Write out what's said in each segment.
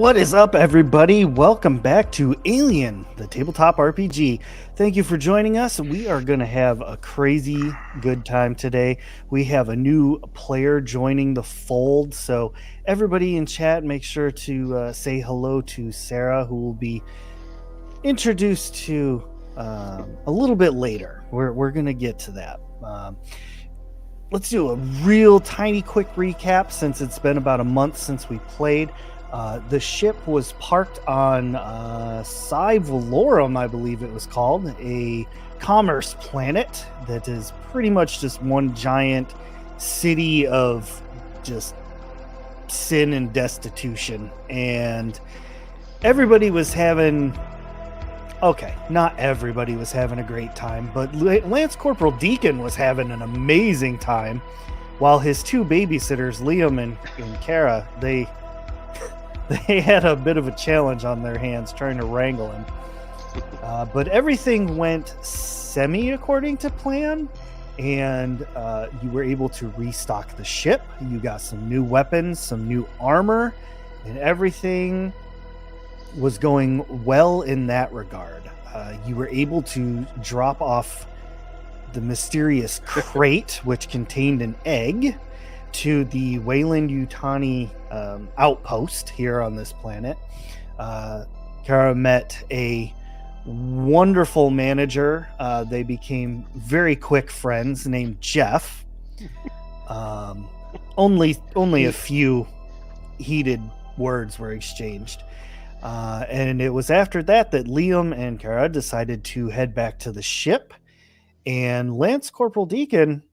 What is up, everybody? Welcome back to Alien, the tabletop RPG. Thank you for joining us. We are going to have a crazy good time today. We have a new player joining the fold, so everybody in chat, make sure to say hello to Sarah, who will be introduced to a little bit later. We're going to get to that. Let's do a real tiny quick recap since it's been about a month since we played. The ship was parked on Psi Valorum, I believe it was called, a commerce planet that is pretty much just one giant city of just sin and destitution. And everybody was having... Okay, not everybody was having a great time, but Lance Corporal Deacon was having an amazing time, while his two babysitters, Liam and Kara, they had a bit of a challenge on their hands trying to wrangle him. But everything went semi-according to plan, and you were able to restock the ship. You got some new weapons, some new armor, and everything was going well in that regard. You were able to drop off the mysterious crate, which contained an egg, to the Weyland-Yutani outpost here on this planet. Kara met a wonderful manager. They became very quick friends named Jeff. Only a few heated words were exchanged. And it was after that Liam and Kara decided to head back to the ship. And Lance Corporal Deacon,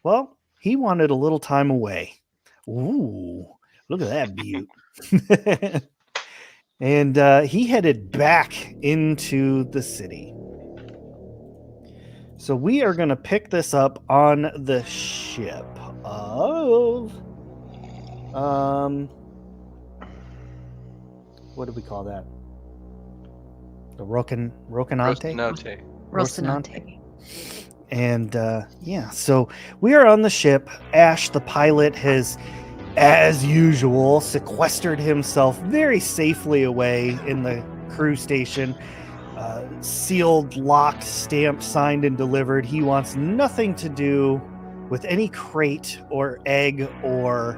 well, he wanted a little time away. Ooh, look at that beaut. And he headed back into the city. So we are going to pick this up on the ship of... what do we call that? The Rocinante? Rocinante. And yeah, so we are on the ship. Ash, the pilot, has, as usual, sequestered himself very safely away in the crew station. Sealed, locked, stamped, signed, and delivered. He wants nothing to do with any crate or egg or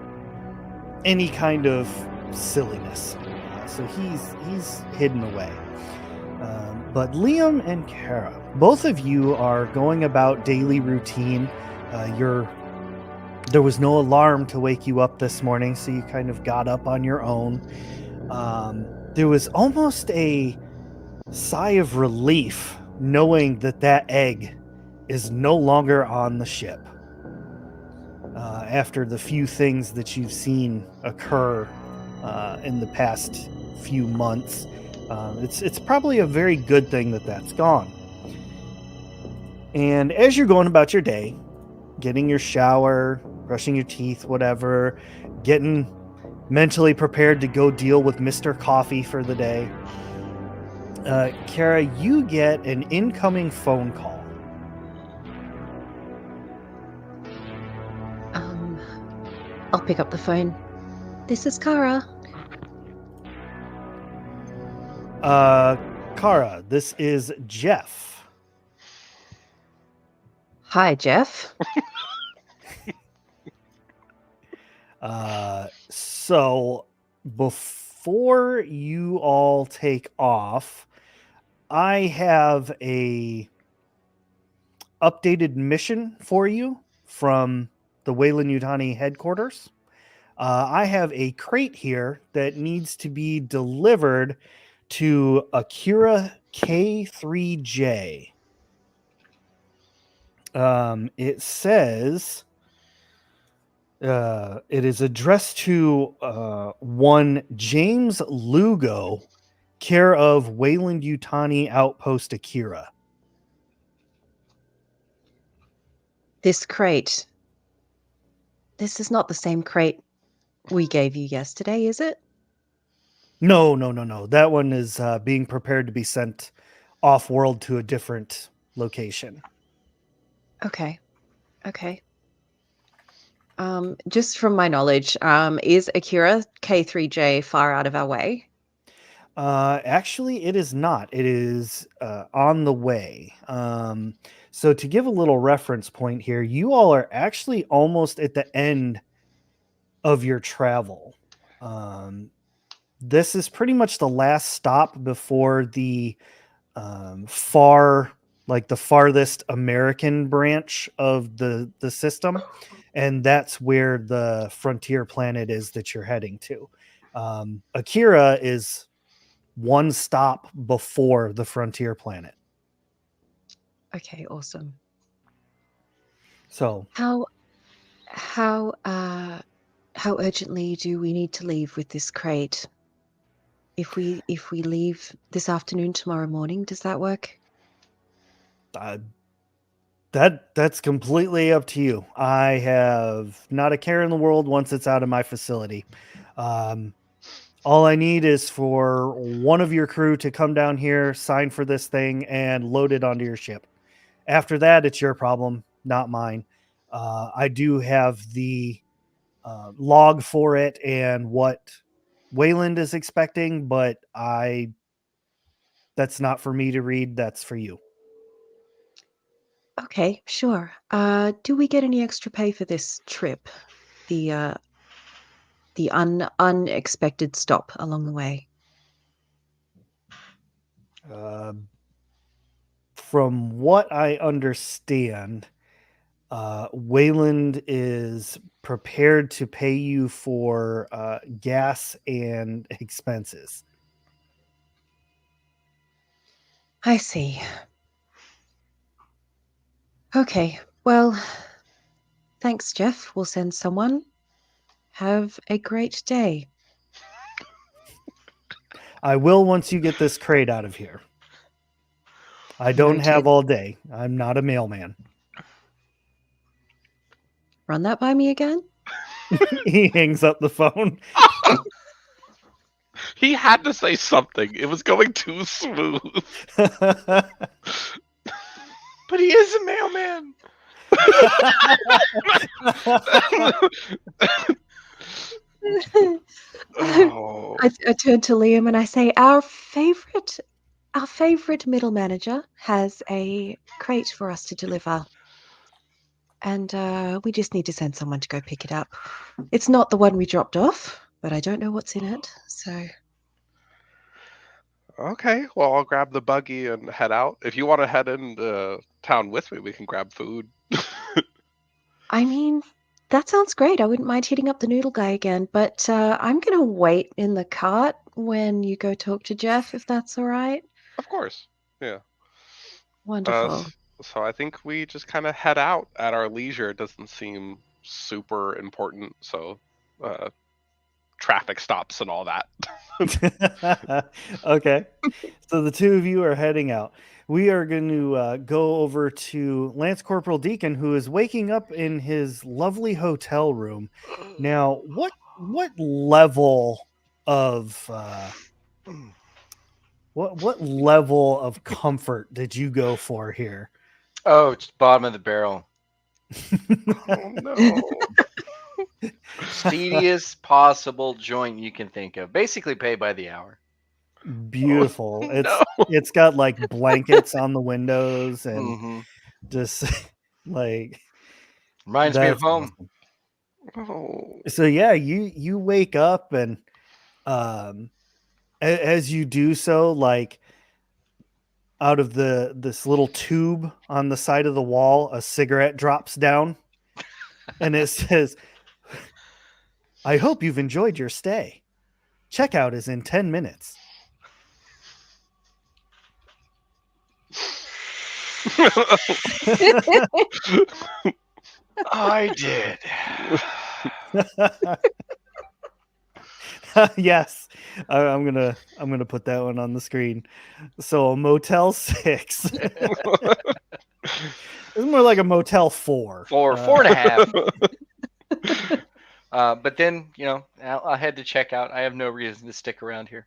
any kind of silliness. So he's hidden away. But Liam and Kara, both of you are going about daily routine. There was no alarm to wake you up this morning, so you kind of got up on your own. There was almost a sigh of relief knowing that egg is no longer on the ship. After the few things that you've seen occur in the past few months, it's probably a very good thing that's gone. And as you're going about your day, getting your shower, brushing your teeth, whatever, getting mentally prepared to go deal with Mr. Coffee for the day, Kara, you get an incoming phone call. I'll pick up the phone. This is Kara. Kara, this is Jeff. Hi, Jeff. So before you all take off, I have a updated mission for you from the Weyland-Yutani headquarters. I have a crate here that needs to be delivered to Akira K3J. It says it is addressed to one James Lugo, care of Weyland-Yutani Outpost Akira. This crate. This is not the same crate we gave you yesterday, is it? No. That one is being prepared to be sent off-world to a different location. Okay. Just from my knowledge, is Akira K3J far out of our way? Actually, it is not. It is on the way. So to give a little reference point here, you all are actually almost at the end of your travel. Um, this is pretty much the last stop before the far, like the farthest American branch of the system, and that's where the frontier planet is that you're heading to. Akira is one stop before the frontier planet. Okay, awesome. So How urgently do we need to leave with this crate? If we leave this afternoon, tomorrow morning, does that work? uh, that's completely up to you. I have not a care in the world once it's out of my facility. Um, all I need is for one of your crew to come down here, sign for this thing, and load it onto your ship. After that, it's your problem, not mine. I do have the log for it and what Wayland is expecting, but that's not for me to read. That's for you. Okay, sure. Do we get any extra pay for this trip? The unexpected stop along the way. Uh, from what I understand, Wayland is prepared to pay you for gas and expenses. I see. Okay, well, thanks, Jeff. We'll send someone. Have a great day. I will once you get this crate out of here. I don't have Noted. all day. I'm not a mailman. Run that by me again? He hangs up the phone. He had to say something. It was going too smooth. But he is a mailman. Oh. I turn to Liam and I say, our favorite middle manager has a crate for us to deliver. And we just need to send someone to go pick it up. It's not the one we dropped off, but I don't know what's in it. So Okay, well, I'll grab the buggy and head out. If you want to head into town with me, we can grab food. I mean, that sounds great. I wouldn't mind hitting up the noodle guy again, but I'm gonna wait in the cart when you go talk to Jeff, if that's all right. Of course. Yeah. Wonderful. So I think we just kind of head out at our leisure. It doesn't seem super important. So traffic stops and all that. Okay. So the two of you are heading out. We are going to go over to Lance Corporal Deacon, who is waking up in his lovely hotel room. Now, what level of what level of comfort did you go for here? Oh, it's bottom of the barrel. Oh no. Speediest possible joint you can think of. Basically pay by the hour. Beautiful. Oh, no. It's got like blankets on the windows and Mhm. just like Reminds me of that's home. awesome. Oh. So yeah, you wake up and as you do so, like out of this little tube on the side of the wall, a cigarette drops down and it says, "I hope you've enjoyed your stay. Checkout is in 10 minutes." I did. Yes, I'm gonna put that one on the screen. So a Motel 6. It's more like a Motel 4. 4.5. But then, I'll head to check out. I have no reason to stick around here.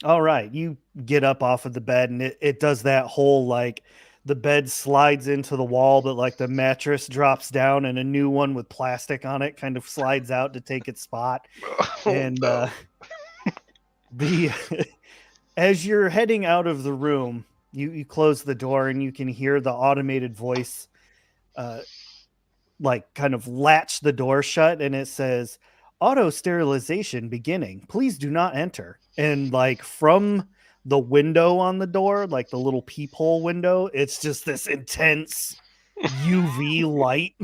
All right, you get up off of the bed and it does that whole like the bed slides into the wall, but like the mattress drops down and a new one with plastic on it kind of slides out to take its spot. Oh, And no. The as you're heading out of the room, you close the door and you can hear the automated voice like kind of latch the door shut, and it says auto sterilization beginning, please do not enter. And like from the window on the door, like the little peephole window, it's just this intense UV light.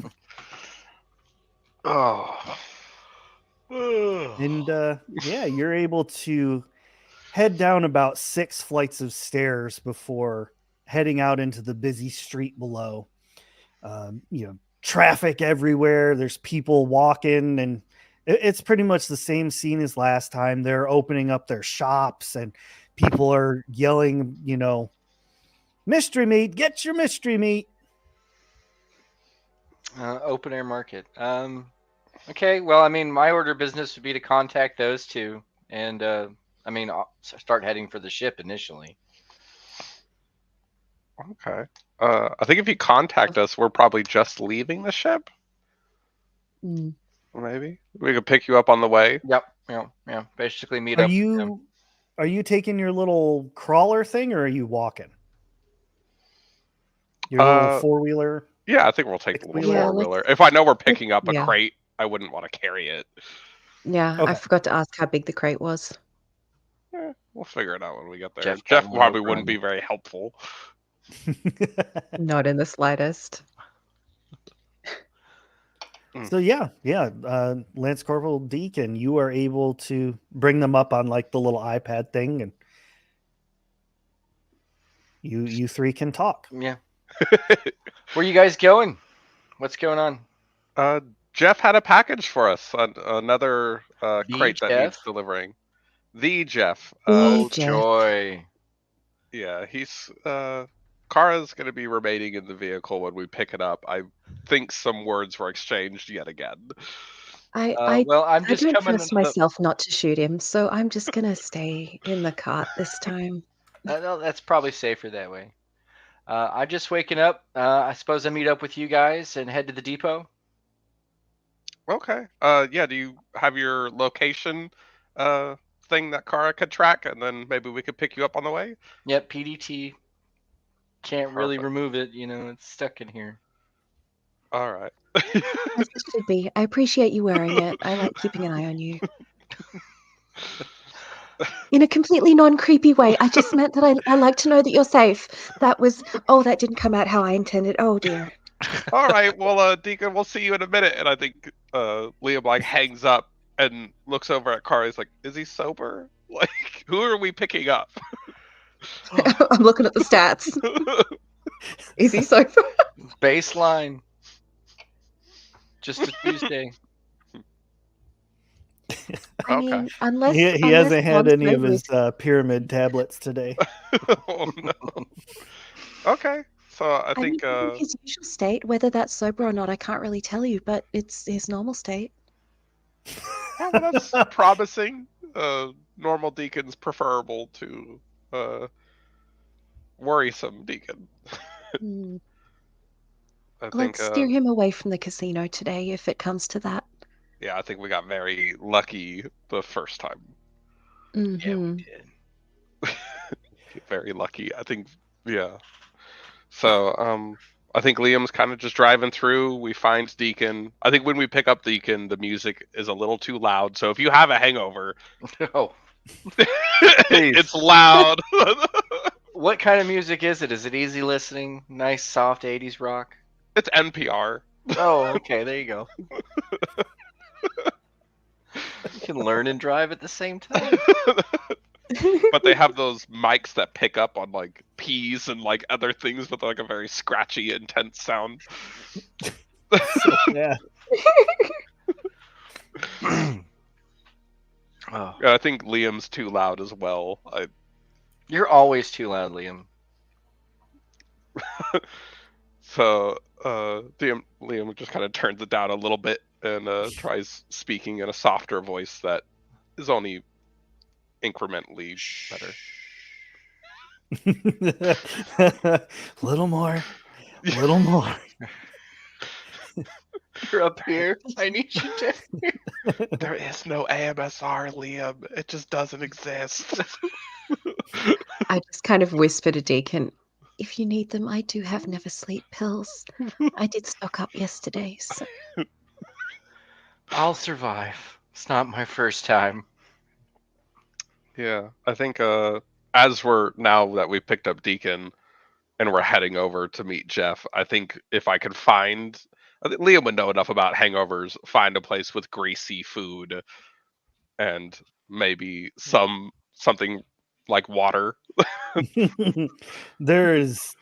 Oh. And yeah, you're able to head down about 6 flights of stairs before heading out into the busy street below. Traffic everywhere. There's people walking, and it's pretty much the same scene as last time. They're opening up their shops, and people are yelling, mystery meat, get your mystery meat. Open air market. Okay, well, I mean, my order of business would be to contact those two, and I'll start heading for the ship initially. Okay. I think if you contact us, we're probably just leaving the ship. Mm. Maybe we could pick you up on the way. Yep. Yeah. Basically, meet Are up. you taking your little crawler thing, or are you walking? Your little four-wheeler? Yeah, I think we'll take the little Yeah, four-wheeler. If I know we're picking up a yeah. crate, I wouldn't want to carry it. Yeah, Okay. I forgot to ask how big the crate was. We'll figure it out when we get there. Jeff Jeff got probably one wouldn't be run. very helpful. Not in the slightest. So yeah, Lance Corporal Deacon, you are able to bring them up on like the little iPad thing, and you three can talk. Yeah. Where you guys going? What's going on? Jeff had a package for us, another crate that Jeff? needs delivering. The Jeff. The Jeff. Joy. Yeah, he's Kara's going to be remaining in the vehicle when we pick it up. I think some words were exchanged yet again. Well, I'm I just don't coming. trust myself not to shoot him, so I'm just gonna stay in the cart this time. That's probably safer that way. I'm just waking up. I suppose I meet up with you guys and head to the depot. Okay. Yeah. Do you have your location thing that Kara could track, and then maybe we could pick you up on the way? Yep. PDT. Can't really Perfect. remove it. It's stuck in here. All right. As it should be. I appreciate you wearing it. I like keeping an eye on you. In a completely non-creepy way. I just meant that I like to know that you're safe. That didn't come out how I intended. Oh dear. All right. Well, Deacon, we'll see you in a minute. And I think Liam like hangs up and looks over at Kara. He's like, "Is he sober? Like, who are we picking up?" I'm looking at the stats. Is he so? Baseline. Just a Tuesday. I mean, unless he unless hasn't had Bond's any of memory- his pyramid tablets today. Oh no. Okay. So I think mean, in his usual state, whether that's sober or not, I can't really tell you, but it's his normal state. yeah, well, that's promising. Normal Deacon's preferable to worrisome Deacon. Hmm. I think Let's steer him away from the casino today, if it comes to that. yeah, I think we got very lucky the first time. Yeah, Mhm. we did. Very lucky. I think yeah. So I think Liam's kind of just driving through. We find Deacon. I think when we pick up Deacon, the music is a little too loud. So if you have a hangover, Oh, it's loud. what kind of music is it? Is it easy listening? Nice, soft 80s rock? It's NPR. Oh, okay. There you go. You can learn and drive at the same time. But they have those mics that pick up on like peas and like other things with like a very scratchy, intense sound. Yeah. Oh, And I think Liam's too loud as well. you're always too loud, Liam. So Liam just kind of turns it down a little bit and tries speaking in a softer voice that is only incrementally better. Little more. You're up here. I need you down here. There is no AMSR, Liam. It just doesn't exist. I just kind of whisper to Deacon, if you need them, I do have never sleep pills. I did stock up yesterday, so I'll survive. It's not my first time. Yeah, I think as we're now that we picked up Deacon and we're heading over to meet Jeff, I think if I could find, I think Liam would know enough about hangovers, find a place with greasy food and maybe something like water. There is Is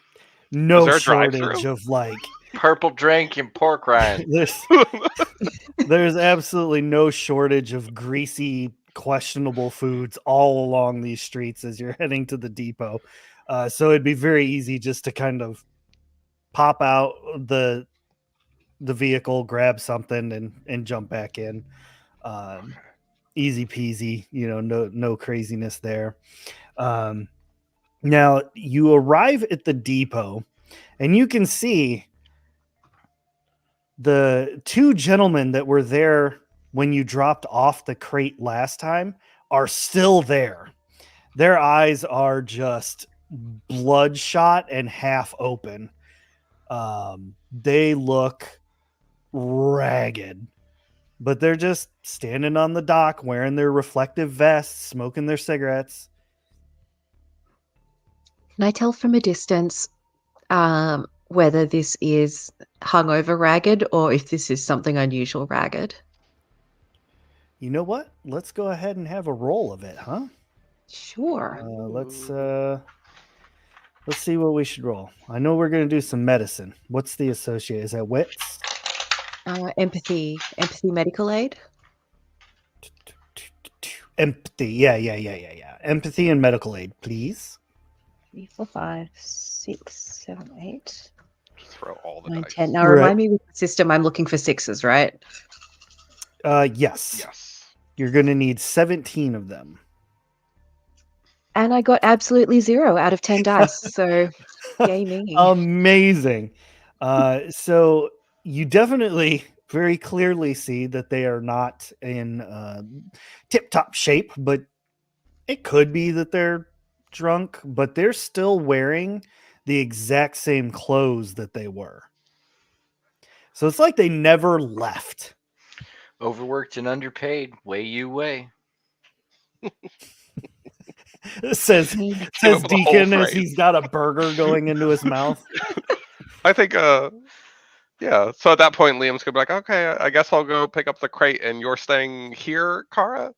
no there a shortage drive-through? of like Purple drink and pork rind. there's absolutely no shortage of greasy, questionable foods all along these streets as you're heading to the depot. So it'd be very easy just to kind of pop out the vehicle, grab something, and jump back in. Easy peasy, no craziness there. Now you arrive at the depot, and you can see the two gentlemen that were there when you dropped off the crate last time are still there. Their eyes are just bloodshot and half open. They look ragged, but they're just standing on the dock wearing their reflective vests, smoking their cigarettes. can I tell from a distance whether this is hungover ragged or if this is something unusual ragged? You know what? Let's go ahead and have a roll of it, huh? Sure. Let's see what we should roll. I know we're going to do some medicine. What's the associate? Is that wits? Empathy medical aid. Empathy. Yeah. Empathy and medical aid, please. 3, 4, 5, 6, 7, 8, Just throw all the 9, dice. 10. Now Right. remind me with the system I'm looking for sixes, right? Yes. Yes. You're going to need 17 of them. And I got absolutely 0 out of 10 dice. So yay me. Amazing. So you definitely very clearly see that they are not in tip-top shape, but it could be that they're drunk, but they're still wearing the exact same clothes that they were. So it's like they never left. Overworked and underpaid. Way you way. says Came up says with a whole Deacon as phrase. he's got a burger going into his mouth. I think yeah. So at that point Liam's gonna be like, okay, I guess I'll go pick up the crate and you're staying here, Kara?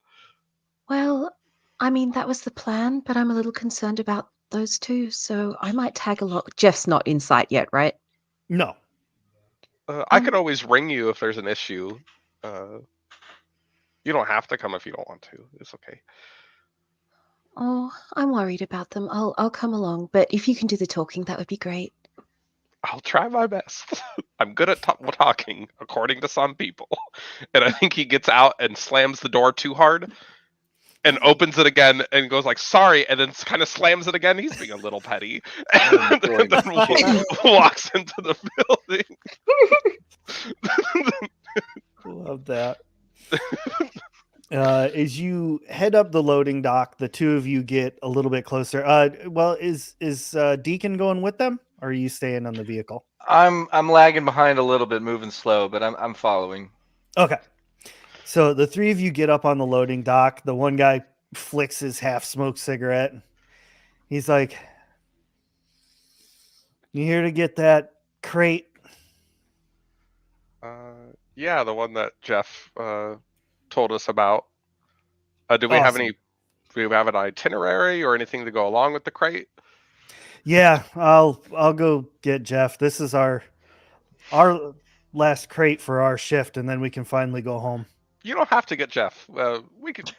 Well, I mean, that was the plan, but I'm a little concerned about those two. So I might tag along. Jeff's not in sight yet, right? No. I could always ring you if there's an issue. You don't have to come if you don't want to. It's okay. Oh, I'm worried about them. I'll come along, but if you can do the talking, that would be great. I'll try my best. I'm good at talking, according to some people. And I think he gets out and slams the door too hard and opens it again and goes like, sorry, and then kind of slams it again. He's being a little petty. And then walks into the building. Love that. As you head up the loading dock, the two of you get a little bit closer. Well, is Deacon going with them, or are you staying on the vehicle? I'm lagging behind a little bit, moving slow, but I'm following. Okay. So the three of you get up on the loading dock. The one guy flicks his half-smoked cigarette. He's like, "You here to get that crate?" Yeah, the one that Jeff told us about. Do we have Awesome. do we have an itinerary or anything to go along with the crate? Yeah, I'll go get Jeff. This is our last crate for our shift, and then we can finally go home. You don't have to get Jeff. We could.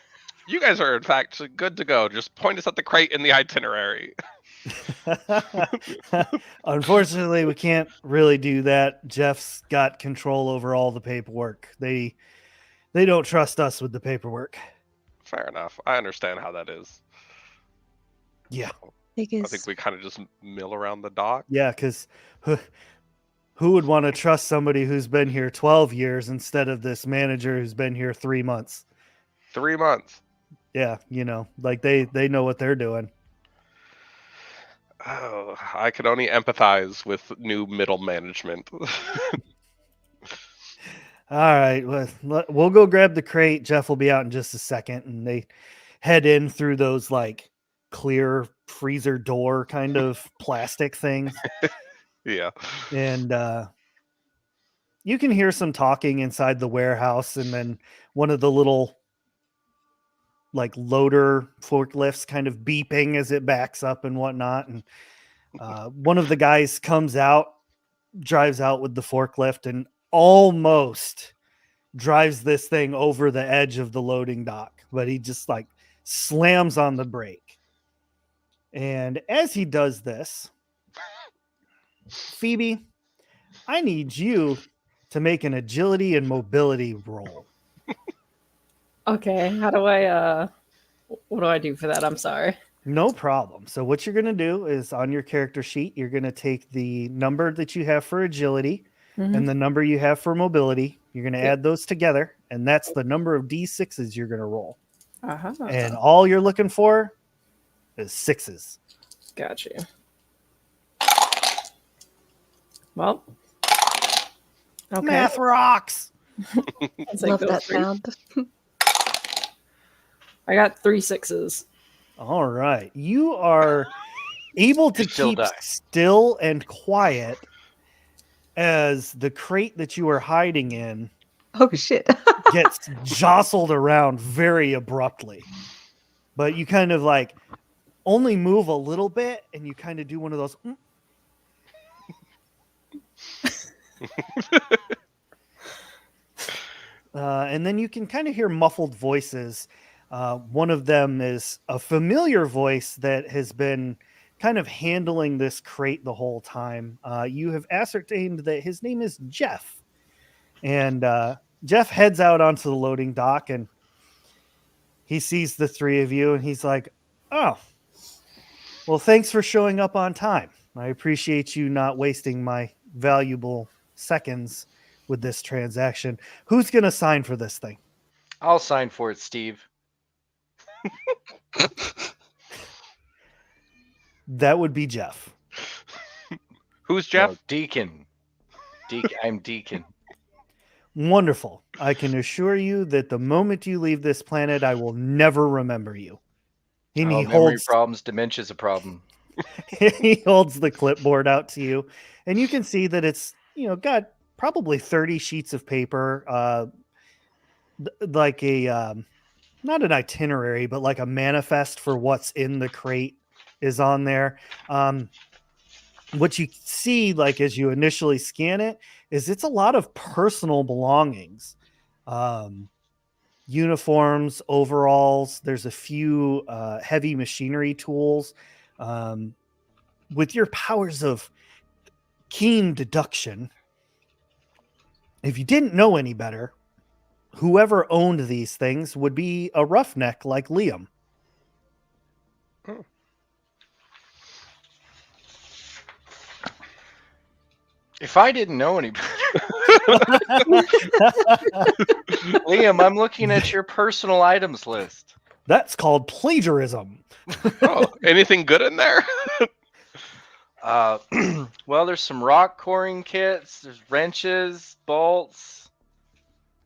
You guys are in fact good to go. Just point us at the crate in the itinerary. Unfortunately, we can't really do that. Jeff's got control over all the paperwork. They don't trust us with the paperwork. Fair enough. I understand how that is. Yeah. I think we kind of just mill around the dock. Yeah, because who would want to trust somebody who's been here 12 years instead of this manager who's been here 3 months? 3 months. Yeah, like they know what they're doing. Oh, I can only empathize with new middle management. All right, we'll go grab the crate. Jeff will be out in just a second, and they head in through those like clear freezer door kind of plastic things. Yeah. And you can hear some talking inside the warehouse, and then one of the little like loader forklifts kind of beeping as it backs up and whatnot. And one of the guys comes out, drives out with the forklift, and almost drives this thing over the edge of the loading dock, but he just like slams on the brake. And as he does this, Phoebe, I need you to make an agility and mobility roll. Okay, how do I what do I do for that? I'm sorry. No problem. So what you're going to do is on your character sheet, you're going to take the number that you have for agility and the number you have for mobility. You're going to add those together, and that's the number of D6s you're going to roll. And all you're looking for is 6s. Got you. Well, okay. Math rocks. Love that sound. I got 3 6s. All right. You are able to Still keep die. still and quiet as the crate that you are hiding in Oh shit! gets jostled around very abruptly. But you kind of like only move a little bit, and you kind of do one of those. And then you can kind of hear muffled voices. One of them is a familiar voice that has been kind of handling this crate the whole time. You have ascertained that his name is Jeff. And Jeff heads out onto the loading dock, and he sees the three of you, and he's like, oh, well, thanks for showing up on time. I appreciate you not wasting my valuable seconds with this transaction. Who's going to sign for this thing? I'll sign for it, Steve. That would be Jeff. Who's Jeff? No, Deacon. I'm Deacon. Wonderful. I can assure you that the moment you leave this planet, I will never remember you. And he Memory holds problems, dementia's a problem. he holds the clipboard out to you, and you can see that it's got probably 30 sheets of paper, like a not an itinerary, but like a manifest for what's in the crate is on there. What you see, like as you initially scan it, is it's a lot of personal belongings, uniforms, overalls. There's a few heavy machinery tools. With your powers of keen deduction, if you didn't know any better, whoever owned these things would be a roughneck like Liam. If I didn't know any better. Liam, I'm looking at your personal items list. That's called plagiarism. Oh, anything good in there? Well, there's some rock coring kits. There's wrenches, bolts,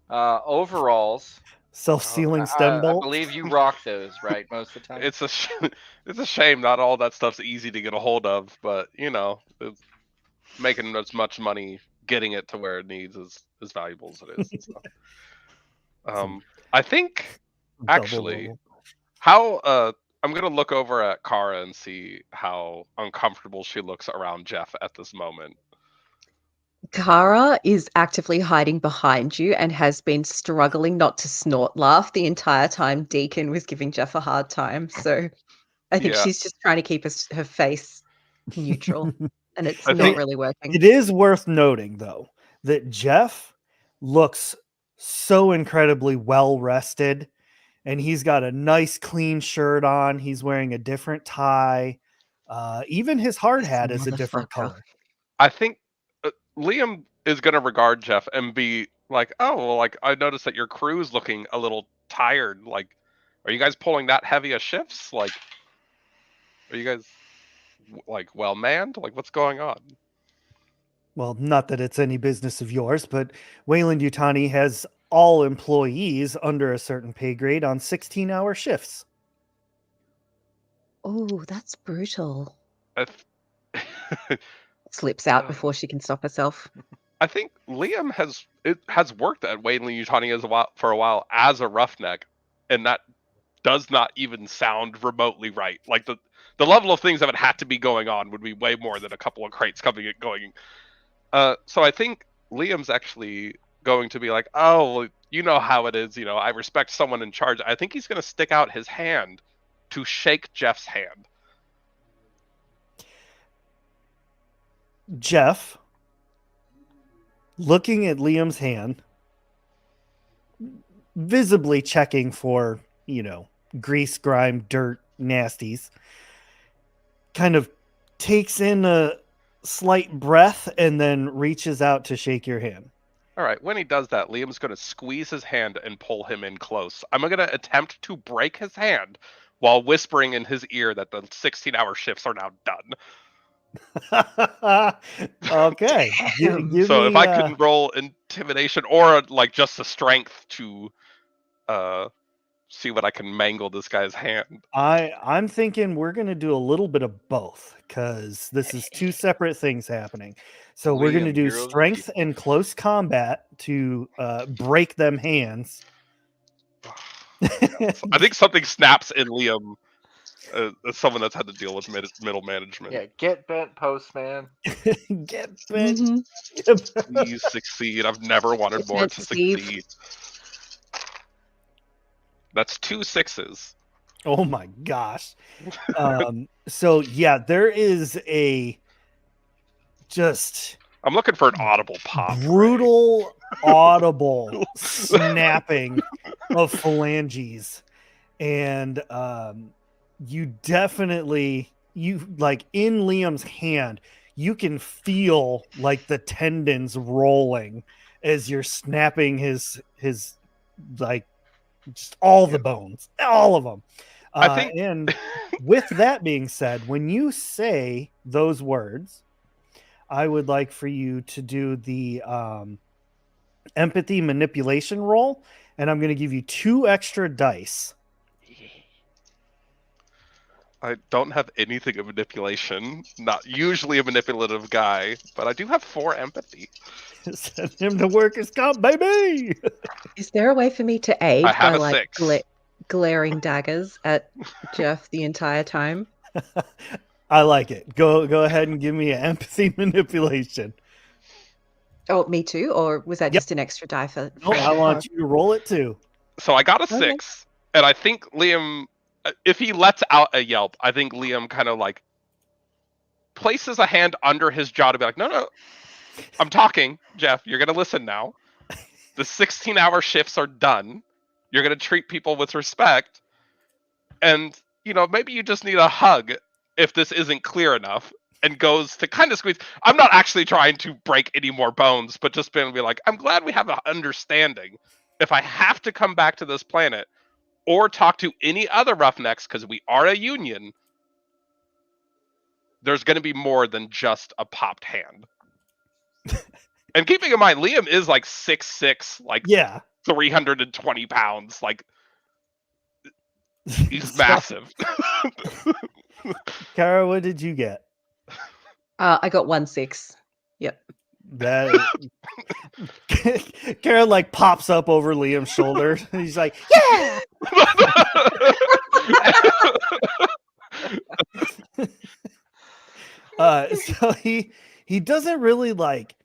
overalls. Self-sealing stem I bolts. believe you rock those, right? Most of the time. It's a shame not all that stuff's easy to get a hold of, but it's making as much money getting it to where it needs is as valuable as it is. So. I think actually how I'm gonna look over at Kara and see how uncomfortable she looks around Jeff at this moment. Kara is actively hiding behind you and has been struggling not to snort laugh the entire time Deacon was giving Jeff a hard time. So I think Yeah. she's just trying to keep her face neutral, and it's I not think- really working. It is worth noting, though, that Jeff looks so incredibly well rested, and he's got a nice clean shirt on. He's wearing a different tie. Even his hard hat is a different Motherfucker. color. I think Liam is gonna regard Jeff and be like, "Oh, well, like I noticed that your crew's looking a little tired. Like, are you guys pulling that heavy of shifts? Like, are you guys like well manned? Like, what's going on?" Well, not that it's any business of yours, but Wayland Yutani has all employees under a certain pay grade on 16-hour shifts. Oh, that's brutal. I, Slips out before she can stop herself. I think Liam has worked at Wayland Yutani for a while as a roughneck, and that does not even sound remotely right. Like the level of things that would have to be going on would be way more than a couple of crates coming and going. So I think Liam's actually going to be like, "Oh, well, you know how it is. You know, I respect someone in charge." I think he's going to stick out his hand to shake Jeff's hand. Jeff, looking at Liam's hand, visibly checking for, grease, grime, dirt, nasties, kind of takes in a slight breath and then reaches out to shake your hand. All right, when he does that, Liam's going to squeeze his hand and pull him in close. I'm going to attempt to break his hand while whispering in his ear that the 16-hour shifts are now done. Okay. Give So me, if I could roll intimidation or like just the strength to see what I can mangle this guy's hand. I'm thinking we're going to do a little bit of both because this is two separate things happening. So we're going to Liam, do hero of the strength people. and close combat to break them hands. I think something snaps in Liam as someone that's had to deal with middle management. Yeah, get bent, postman. Get bent. Mhm. Please succeed. I've never wanted Get more bent, to Steve. succeed. That's 2 6s. Oh my gosh. So yeah, there is a just I'm looking for an audible pop. brutal audible snapping of phalanges, and you definitely, like in Liam's hand, you can feel like the tendons rolling as you're snapping his like just all the bones, all of them. I think And with that being said, when you say those words, I would like for you to do the empathy manipulation roll, and I'm going to give you 2 extra dice. I don't have anything of manipulation. Not usually a manipulative guy, but I do have 4 empathy. Send him to workers' comp, baby. Is there a way for me to aid I have by a like 6. glaring daggers at Jeff the entire time? I like it. Go ahead and give me an empathy manipulation. Oh, me too? Or was that Yep. just an extra die for? No, I want you to roll it too. So I got a Okay. 6, and I think Liam, if he lets out a yelp, I think Liam kind of like places a hand under his jaw to be like, no, I'm talking, Jeff. You're gonna listen now. The 16-hour shifts are done. You're gonna treat people with respect, and maybe you just need a hug if this isn't clear enough. And goes to kind of squeeze. I'm not actually trying to break any more bones, but just being be like, I'm glad we have an understanding. If I have to come back to this planet or talk to any other roughnecks, because we are a union, there's going to be more than just a popped hand. And keeping in mind, Liam is like 6'6", like Yeah. 320 pounds. Like, he's massive. Kara, what did you get? I got 1/6. Yep. That Kara like pops up over Liam's shoulder. He's like, yeah. So he doesn't really like.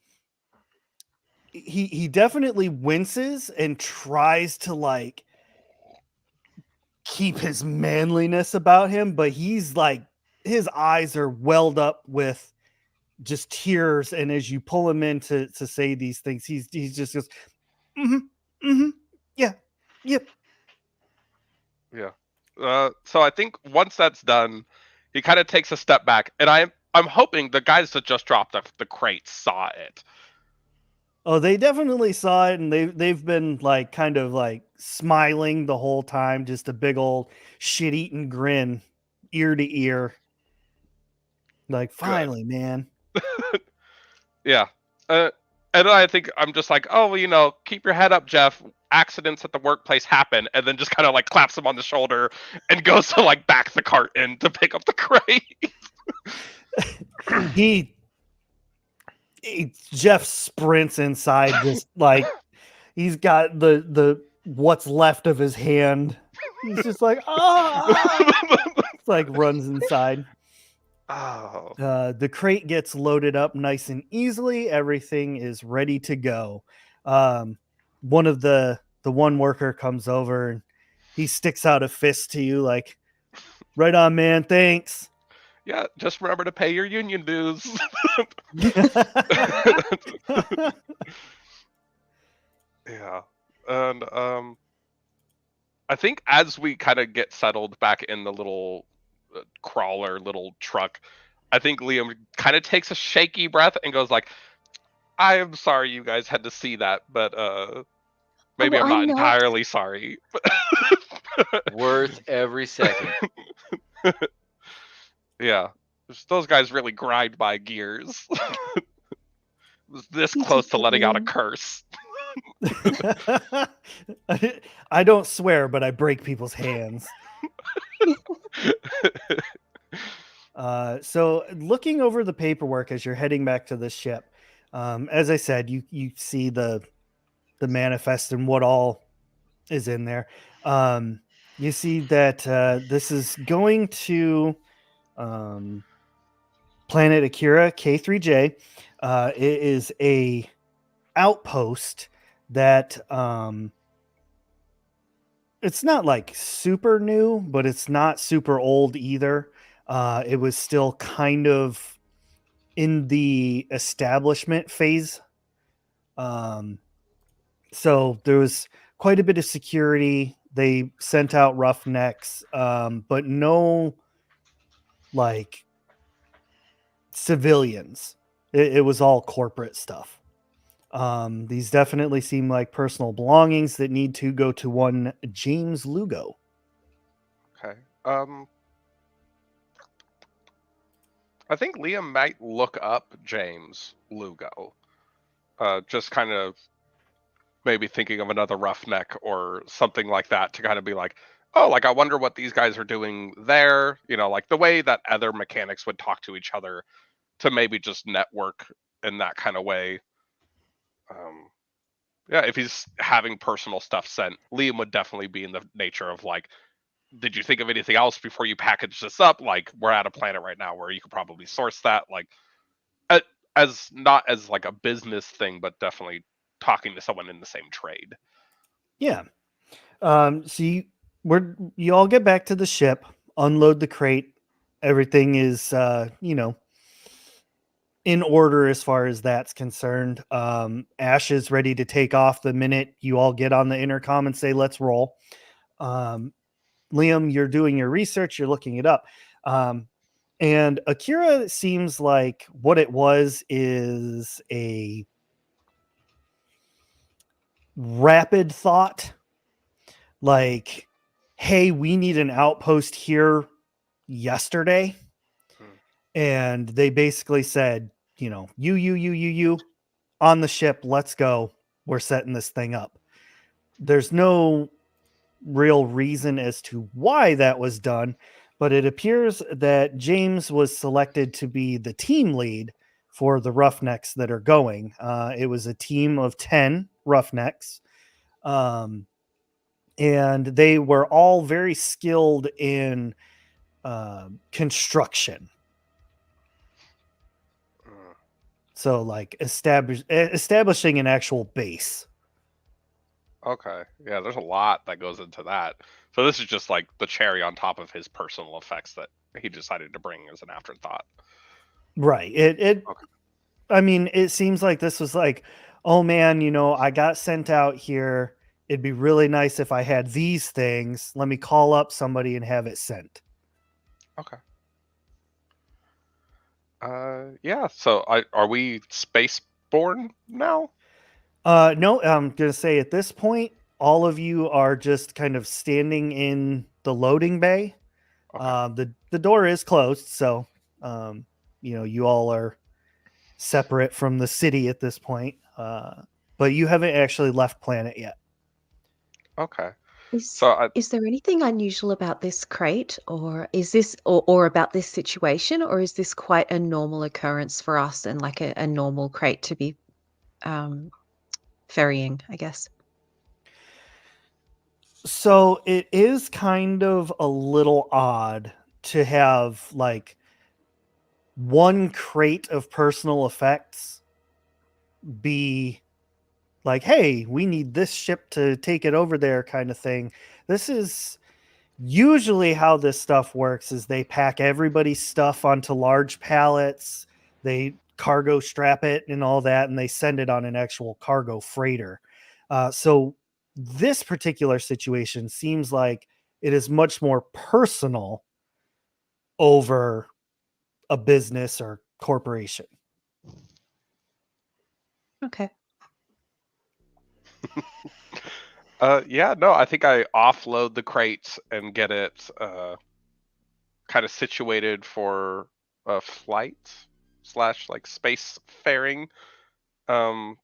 He definitely winces and tries to like keep his manliness about him, but he's like, his eyes are welled up with just tears, and as you pull him in to say these things, he's just goes, yeah, yep. Yeah. So I think once that's done, he kind of takes a step back, and I'm I'm hoping the guys that just dropped the crate saw it. Oh, they definitely saw it, and they've been like kind of like smiling the whole time, just a big old shit-eating grin, ear to ear. Like, finally, man. Yeah. And then I think I'm just like, oh, well, you know, keep your head up, Jeff. Accidents at the workplace happen, and then just kind of like claps him on the shoulder and goes to like back the cart in to pick up the crate. Jeff sprints inside, just like he's got the what's left of his hand. He's just like, it's like runs inside. Oh. The crate gets loaded up nice and easily. Everything is ready to go. One of the one worker comes over and he sticks out a fist to you, like, right on, man. Thanks. Yeah, just remember to pay your union dues. Yeah. And I think as we kind of get settled back in the little crawler, little truck, I think Liam kind of takes a shaky breath and goes like, I am sorry you guys had to see that, but maybe well, I'm not I'm not. entirely sorry. Worth every second. Yeah. Those guys really grind my gears. It was this You close did to good, letting out a Liam. curse. I don't swear, but I break people's hands. So looking over the paperwork as you're heading back to the ship, as I said, you see the manifest and what all is in there. You see that this is going to Planet Akira K3J. It is a outpost that it's not like super new, but it's not super old either. It was still kind of in the establishment phase. So there was quite a bit of security. They sent out roughnecks, but no like civilians. It was all corporate stuff. These definitely seem like personal belongings that need to go to one James Lugo. Okay. I think Liam might look up James Lugo. Just kind of maybe thinking of another roughneck or something like that to kind of be like, oh, like I wonder what these guys are doing there. You know, like the way that other mechanics would talk to each other to maybe just network in that kind of way. Yeah, if he's having personal stuff sent, Liam would definitely be in the nature of like, did you think of anything else before you package this up? Like, we're at a planet right now where you could probably source that. Like, as not as like a business thing, but definitely talking to someone in the same trade. Yeah. So you all get back to the ship, unload the crate. Everything is in order as far as that's concerned. Ash is ready to take off the minute you all get on the intercom and say, let's roll. Liam, you're doing your research, you're looking it up. And Akira seems like what it was is a rapid thought. Like, hey, we need an outpost here yesterday. And they basically said, you on the ship, let's go. We're setting this thing up. There's no real reason as to why that was done, but it appears that James was selected to be the team lead for the Roughnecks that are going. It was a team of 10 Roughnecks. And they were all very skilled in construction. So like establishing an actual base. Okay. Yeah, there's a lot that goes into that. So this is just like the cherry on top of his personal effects that he decided to bring as an afterthought. Right. Okay. I mean, it seems like this was like, oh man, I got sent out here. It'd be really nice if I had these things. Let me call up somebody and have it sent. Okay. Yeah. So, are we spaceborne now? No, I'm gonna say at this point, all of you are just kind of standing in the loading bay. Okay. The door is closed, so you all are separate from the city at this point. But you haven't actually left planet yet. Okay. Is So, I is there anything unusual about this crate, or is this, or about this situation, or is this quite a normal occurrence for us and like a normal crate to be um, ferrying, I guess? So it is kind of a little odd to have like one crate of personal effects be like, hey, we need this ship to take it over there kind of thing. This is usually how this stuff works is they pack everybody's stuff onto large pallets, they cargo strap it and all that, and they send it on an actual cargo freighter. So this particular situation seems like it is much more personal over a business or corporation. Okay. yeah, no, I think I offload the crates and get it kind of situated for a flight slash like space faring. Um,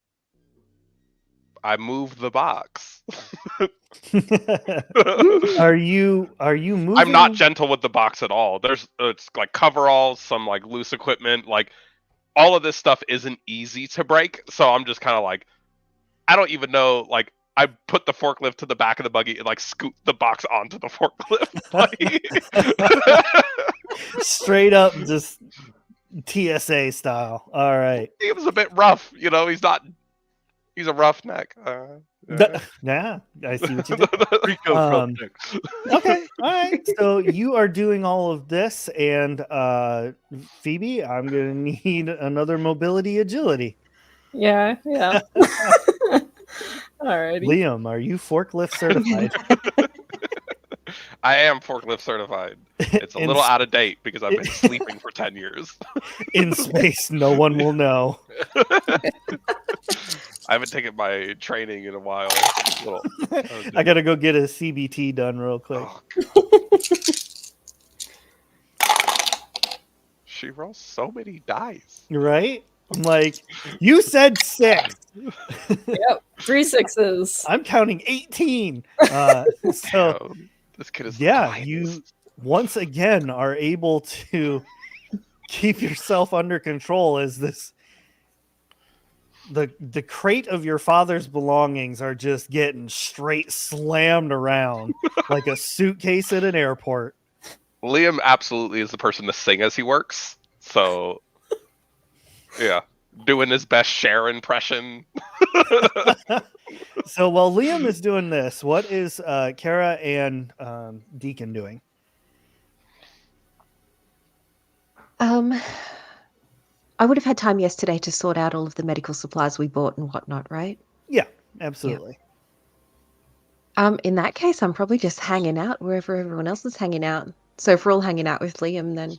I move the box. Are you I'm not moving? gentle with the box at all. There's it's like coveralls, some like loose equipment, like all of this stuff isn't easy to break. So I'm just kind of like, I don't even know. Like I put the forklift to the back of the buggy and like scoot the box onto the forklift. Straight up just TSA style. All right. He was a bit rough, you know. He's a roughneck. Yeah, I see what you did. Rico's Um, roughneck. Okay, all right. So you are doing all of this, and Phoebe, I'm gonna need another mobility agility. Yeah. Alrighty. Liam, are you forklift certified? I am forklift certified. It's a in, little out of date because I've been sleeping for 10 years. in space, no one will know. I haven't taken my training in a while. I gotta go get a CBT done real quick. Oh. She rolls so many dice. Right? I'm like, you said 6. Yep. 3 6s. I'm counting 18. So This kid is yeah, you once again are able to keep yourself under control as the crate of your father's belongings are just getting straight slammed around like a suitcase at an airport. Liam absolutely is the person to sing as he works. So yeah, doing his best Cher impression. So while Liam is doing this, what is Kara and Deacon doing? I would have had time yesterday to sort out all of the medical supplies we bought and whatnot, right? Yeah, absolutely. In that case, I'm probably just hanging out wherever everyone else is hanging out. So if we're all hanging out with Liam, then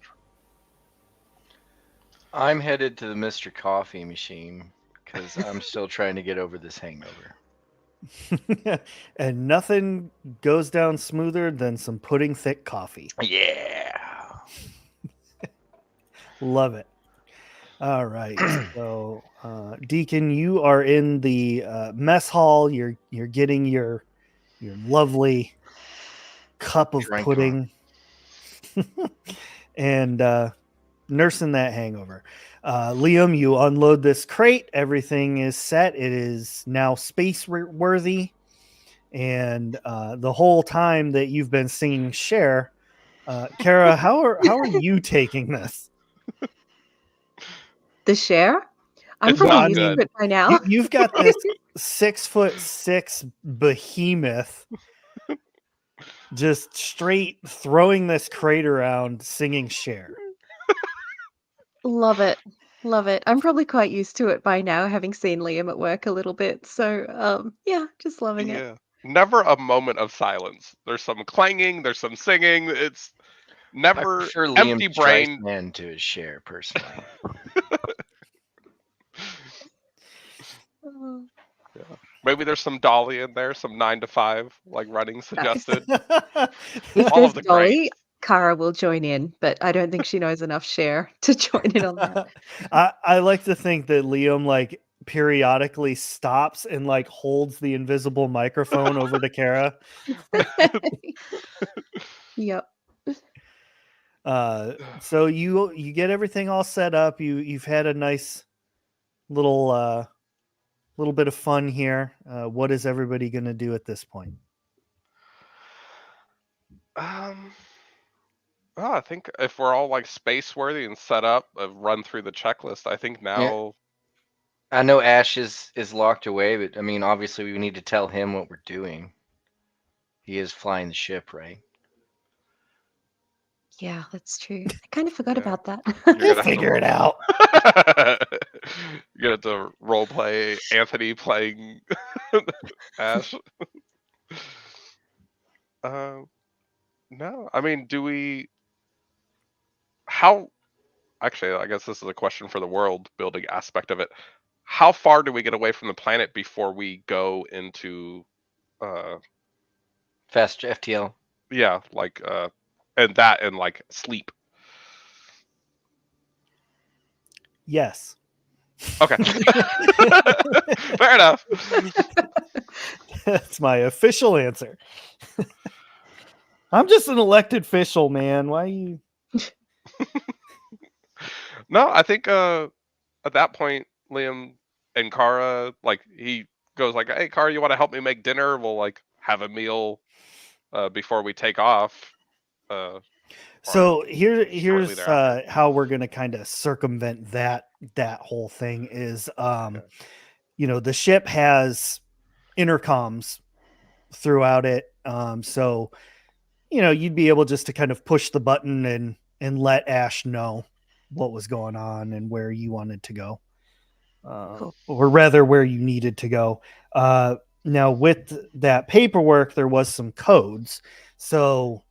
I'm headed to the Mr. Coffee machine because I'm still trying to get over this hangover. And nothing goes down smoother than some pudding thick coffee. Yeah. Love it. All right. So, Deacon, you are in the mess hall. You're getting your lovely cup of Drink pudding and nursing that hangover. Liam, you unload this crate. Everything is set. It is now space worthy. And the whole time that you've been singing Cher, Kara, how are you taking this? the share. I'm It's probably not used good. to it by now. You've got this 6'6" behemoth just straight throwing this crate around singing Cher. Love it. Love it. I'm probably quite used to it by now, having seen Liam at work a little bit. So, yeah, just loving it. Yeah. Never a moment of silence. There's some clanging, there's some singing. It's never prefer empty Liam's brain. man to his share, personally. Oh, Maybe there's some Dolly in there, some 9 to 5, like running suggested. if All of there's the Dolly, greats. Kara will join in, but I don't think she knows enough share to join in on that. I like to think that Liam like periodically stops and like holds the invisible microphone over to Kara. Yep. So you get everything all set up. You've had a nice little bit of fun here. What is everybody going to do at this point? I think if we're all like space worthy and set up, run through the checklist. I think now. I know Ash is locked away, but I mean, obviously, we need to tell him what we're doing. He is flying the ship, right? Yeah, that's true. I kind of forgot Yeah. about that. You're You'll gonna figure it out. You're gonna have to role play Anthony playing Ash. No, I mean, do we? How? Actually, I guess this is a question for the world building aspect of it. How far do we get away from the planet before we go into? Fast FTL. Yeah, like and like sleep. Yes. Okay. Fair enough. That's my official answer. I'm just an elected official, man. Why you? No, I think at that point, Liam and Kara, like he goes like, "Hey, Kara, you want to help me make dinner? We'll like have a meal before we take off." So here's thereafter. how we're gonna kind of circumvent that whole thing is you know, the ship has intercoms throughout it, so you know, you'd be able just to kind of push the button and let Ash know what was going on and where you wanted to go, Cool. or rather where you needed to go. Now with that paperwork there was some codes, so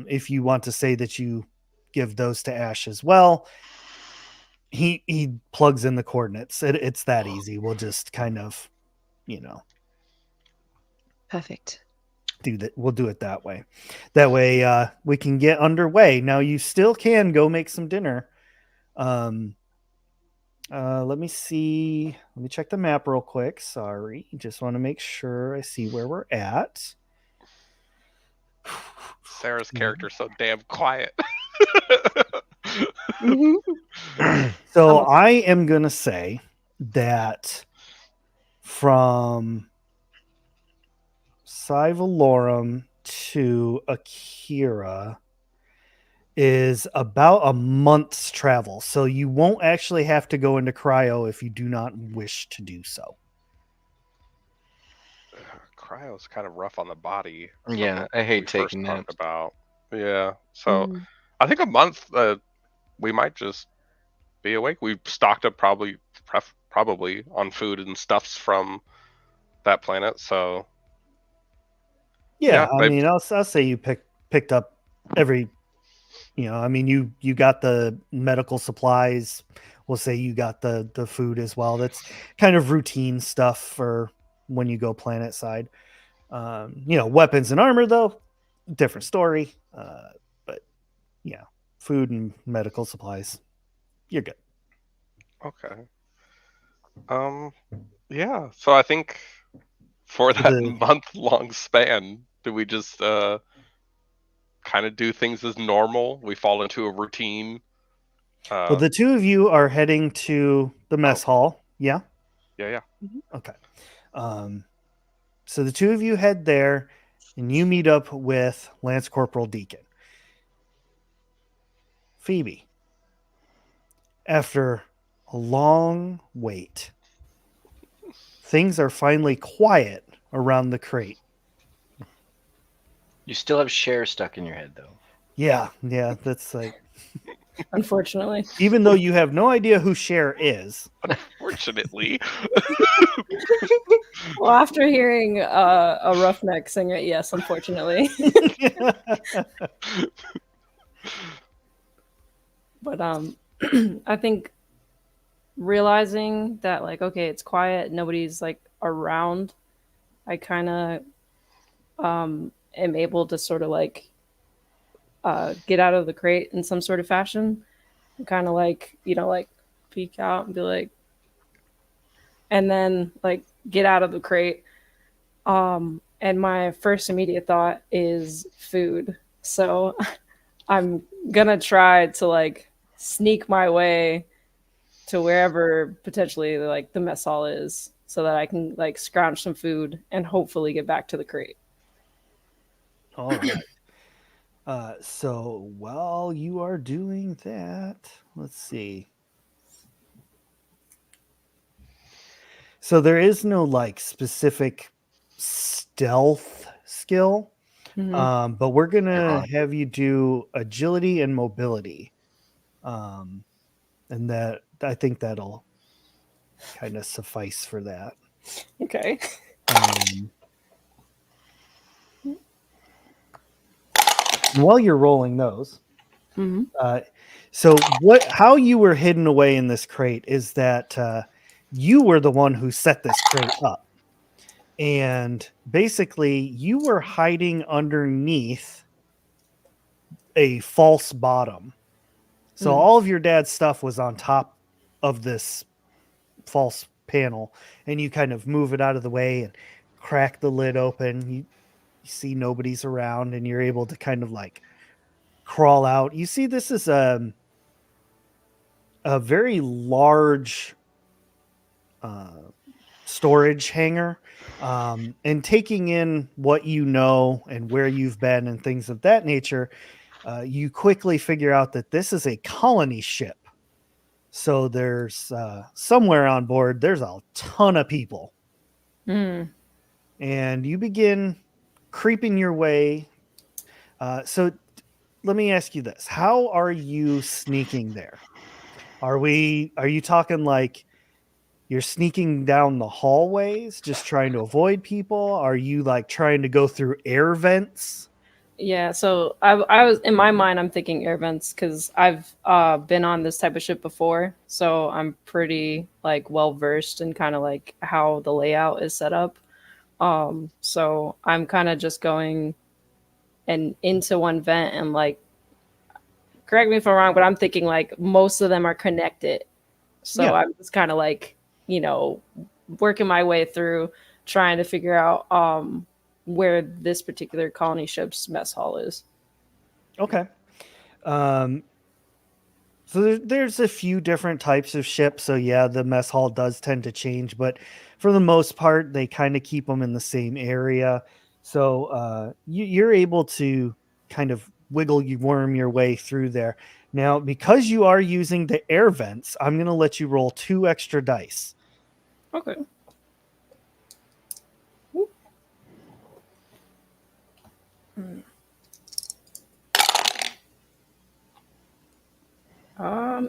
if you want to say that you give those to Ash as well, he plugs in the coordinates. It's that easy. We'll just kind of, you know, Perfect. do that. We'll do it that way. That way we can get underway. Now you still can go make some dinner. Let me see. Let me check the map real quick. Sorry. Just want to make sure I see where we're at. Sarah's character's so damn quiet. So I am going to say that from Cyvalorum to Akira is about a month's travel. So you won't actually have to go into cryo if you do not wish to do so. Cryo's kind of rough on the body. Yeah, I hate taking that. About. Yeah, so I think a month we might just be awake. We've stocked up probably on food and stuffs from that planet. So Yeah, I maybe. mean, I'll say you picked up every, you know, I mean, you got the medical supplies. We'll say you got the food as well. That's kind of routine stuff for when you go planet side. You know, weapons and armor though, different story. But yeah, food and medical supplies, you're good. Okay. Yeah. So I think for that month-long span, do we just kind of do things as normal? We fall into a routine. Well, the two of you are heading to the mess hall. Yeah. Yeah. Okay. So the two of you head there, and you meet up with Lance Corporal Deacon. Phoebe, after a long wait, things are finally quiet around the crate. You still have Cher stuck in your head, though. Yeah, that's like... Unfortunately. Even though you have no idea who Cher is. Unfortunately. Well, after hearing a roughneck sing it, yes, unfortunately. But I think realizing that like okay, it's quiet, nobody's like around, I kind of am able to sort of like get out of the crate in some sort of fashion, and kind of like like peek out and be like, and then like get out of the crate. And my first immediate thought is food. So I'm gonna try to like sneak my way to wherever potentially like the mess hall is so that I can like scrounge some food and hopefully get back to the crate. All right. So while you are doing that, let's see. So there is no like specific stealth skill, but we're gonna have you do agility and mobility, and that I think that'll kind of suffice for that. Okay. While you're rolling those, Mhm. so how you were hidden away in this crate is that you were the one who set this crate up. And basically, you were hiding underneath a false bottom. So all of your dad's stuff was on top of this false panel, and you kind of move it out of the way and crack the lid open. You see nobody's around, and you're able to kind of like crawl out. You see, this is a very large storage hangar, and taking in what you know and where you've been and things of that nature, you quickly figure out that this is a colony ship. So there's somewhere on board, there's a ton of people. And you begin creeping your way. So let me ask you this. How are you sneaking there? Are you talking like you're sneaking down the hallways, just trying to avoid people? Are you like trying to go through air vents? Yeah, so I was in my mind. I'm thinking air vents because I've been on this type of ship before, so I'm pretty like well versed in kind of like how the layout is set up. So I'm kind of just going and into one vent and like, correct me if I'm wrong, but I'm thinking like most of them are connected. So Yeah. I'm just kind of like working my way through, trying to figure out where this particular colony ship's mess hall is. Okay. So there's a few different types of ships. So yeah, the mess hall does tend to change, but for the most part, they kind of keep them in the same area. So you're able to kind of worm your way through there. Now, because you are using the air vents, I'm going to let you roll 2 extra dice. Okay.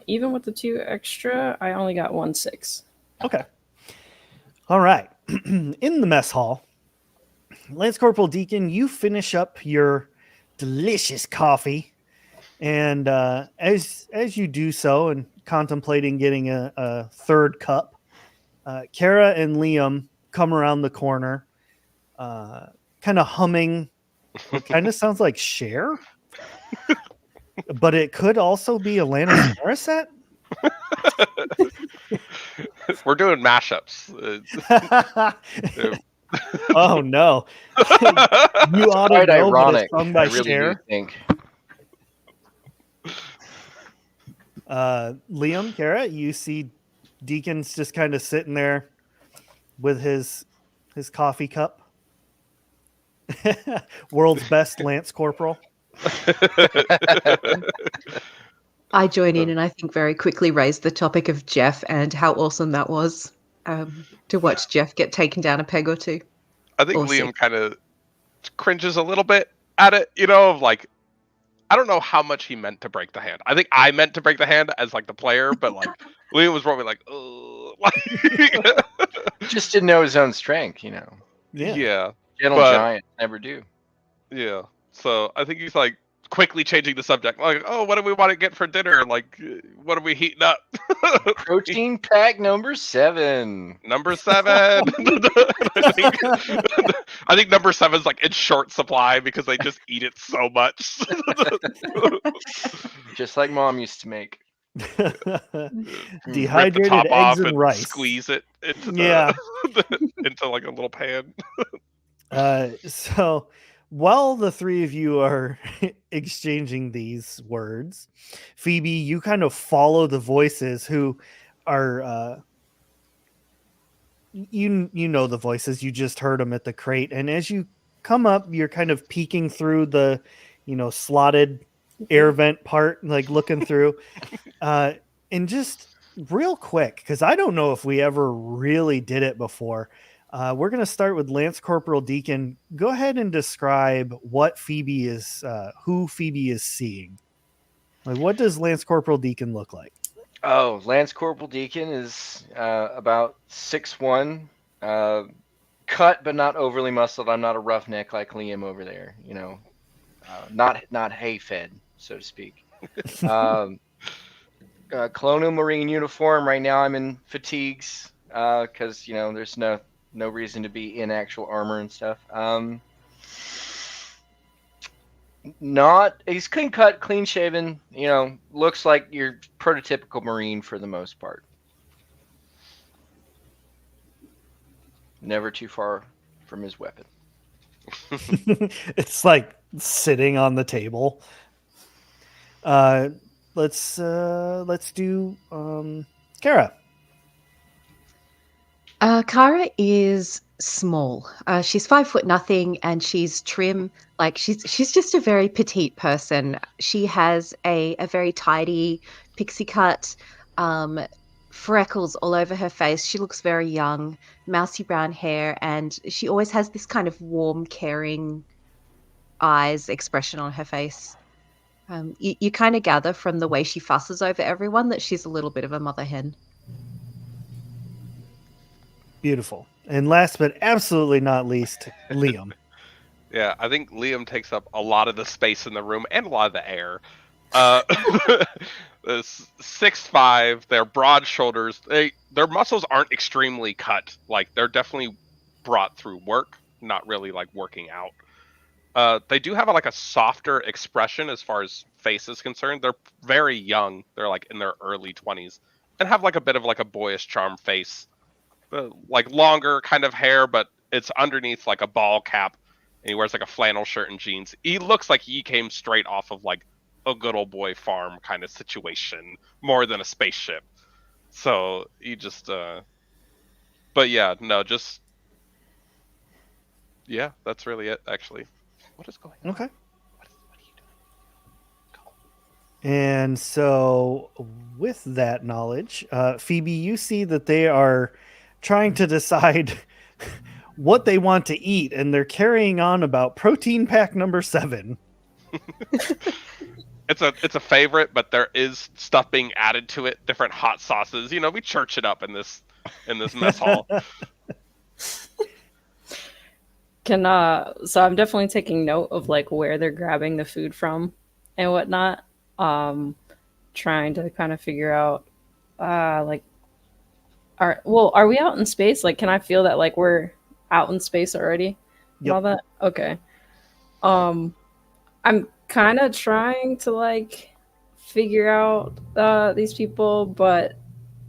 Even with the 2 extra, I only got 1 6. Okay. All right. In the mess hall, Lance Corporal Deacon, you finish up your delicious coffee, and as you do so, and contemplating getting a third cup, Kara and Liam come around the corner, kind of humming. What kind of sounds like Cher, but it could also be Alanis Morissette. We're doing mashups. Oh no! You ought to Quite know, but ironic. it's sung by I really Cher. do think. Liam, Kara, you see Deacon's just kind of sitting there with his coffee cup. World's best Lance Corporal. I join in and I think very quickly raise the topic of Jeff and how awesome that was to watch Jeff get taken down a peg or two. I think Or Liam six. kind of cringes a little bit at it, of like, I don't know how much he meant to break the hand. I think I meant to break the hand as like the player, but like Liam was probably like, oh, Just didn't know his own strength, Yeah. Gentle But- giants never do. Yeah. So I think he's like quickly changing the subject. Like, oh, what do we want to get for dinner? Like, what are we heating up? Protein pack number 7. Number 7. I think number 7 is like in short supply because they just eat it so much. Just like Mom used to make. Rip the Dehydrated top eggs off and rice. squeeze it into Yeah. into like a little pan. So while the three of you are exchanging these words, Phoebe, you kind of follow the voices who are you know the voices. You just heard them at the crate, and as you come up, you're kind of peeking through the slotted air vent part, like looking through, and just real quick, because I don't know if we ever really did it before. We're going to start with Lance Corporal Deacon. Go ahead and describe what Phoebe is, who Phoebe is seeing. Like, what does Lance Corporal Deacon look like? Oh, Lance Corporal Deacon is about 6'1", cut but not overly muscled. I'm not a roughneck like Liam over there. Not hay fed, so to speak. Colonial Marine uniform. Right now, I'm in fatigues because there's no reason to be in actual armor and stuff. He's clean cut, clean shaven, looks like your prototypical Marine for the most part. Never too far from his weapon. It's like sitting on the table. Let's do Kara. Kara is small. She's 5'0", and she's trim. Like she's just a very petite person. She has a very tidy pixie cut, freckles all over her face. She looks very young, mousy brown hair, and she always has this kind of warm, caring eyes expression on her face. You kind of gather from the way she fusses over everyone that she's a little bit of a mother hen. Beautiful. And last but absolutely not least, Liam. Yeah, I think Liam takes up a lot of the space in the room and a lot of the air. 6'5", they're broad shoulders. Their muscles aren't extremely cut. Like, they're definitely brought through work, not really like working out. They do have a softer expression as far as face is concerned. They're very young. They're like in their early 20s and have like a bit of like a boyish charm face. Like longer kind of hair, but it's underneath like a ball cap, and he wears like a flannel shirt and jeans. He looks like he came straight off of like a good old boy farm kind of situation, more than a spaceship. So he just, but yeah, no, just, yeah, that's really it, actually. What is going on? Okay. What are you doing? And so with that knowledge, Phoebe, you see that they are trying to decide what they want to eat, and they're carrying on about protein pack number 7. It's a favorite, but there is stuff being added to it, different hot sauces. We church it up in this mess hall. So I'm definitely taking note of like where they're grabbing the food from and whatnot. Trying to kind of figure out like are we out in space? Like, can I feel that like we're out in space already? And Yep. all that? Okay. I'm kind of trying to like figure out these people, but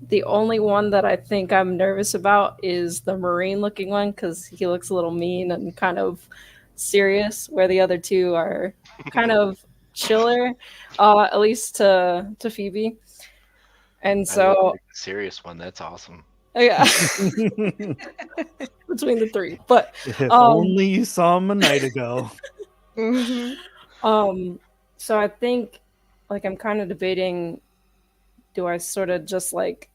the only one that I think I'm nervous about is the Marine looking one, because he looks a little mean and kind of serious, where the other two are kind of chiller, at least to Phoebe. And I love so the serious one. That's awesome. yeah, between the three. But If only you saw him a night ago. so I think like I'm kind of debating, do I sort of just like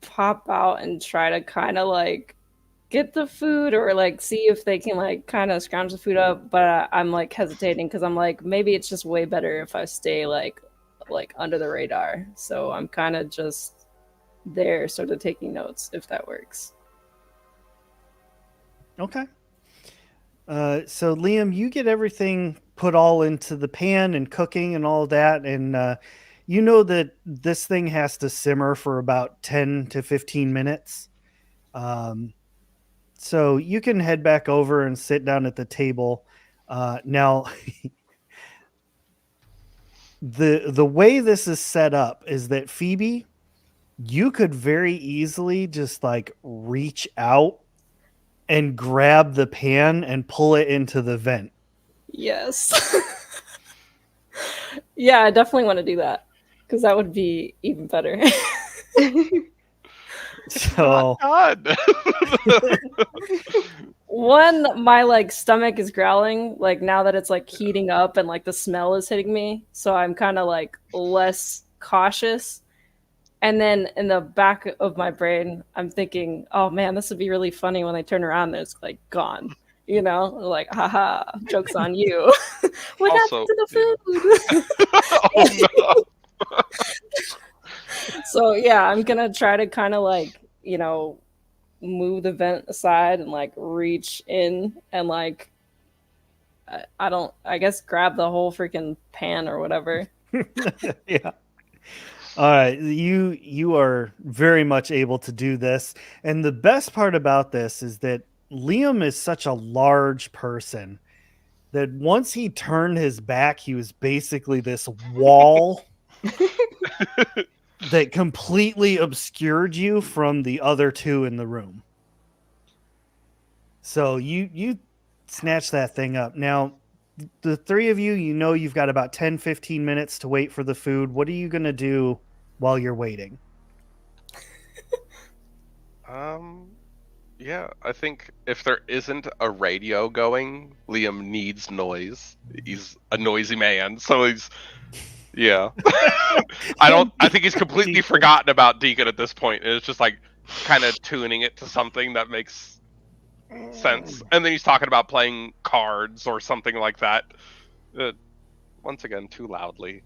pop out and try to kind of like get the food, or like see if they can like kind of scrounge the food up? But I'm like hesitating because I'm like, maybe it's just way better if I stay like under the radar. So I'm kind of just there sort of taking notes, if that works. Okay. So Liam, you get everything put all into the pan and cooking and all that, and you know that this thing has to simmer for about 10 to 15 minutes. Um, so you can head back over and sit down at the table. Now, the way this is set up is that Phoebe, you could very easily just like reach out and grab the pan and pull it into the vent. Yes. Yeah, I definitely want to do that because that would be even better. So God. One, my like stomach is growling like now that it's like heating up and like the smell is hitting me, so I'm kind of like less cautious. And then in the back of my brain, I'm thinking, oh man, this would be really funny when they turn around and it's like gone. You know, like, haha, joke's on you. What Also, happened to the food? Oh no. So yeah, I'm gonna try to kind of like, you know, move the vent aside and like reach in and like I don't, I guess grab the whole freaking pan or whatever. yeah. All right, you are very much able to do this, and the best part about this is that Liam is such a large person that once he turned his back, he was basically this wall that completely obscured you from the other two in the room. So you snatch that thing up. Now, the three of you, you know you've got about 10, 15 minutes to wait for the food. What are you going to do while you're waiting? Yeah, I think if there isn't a radio going, Liam needs noise. He's a noisy man, so yeah. I think he's completely forgotten about Deacon at this point. And it's just like kind of tuning it to something that makes sense. And then he's talking about playing cards or something like that. Once again, too loudly.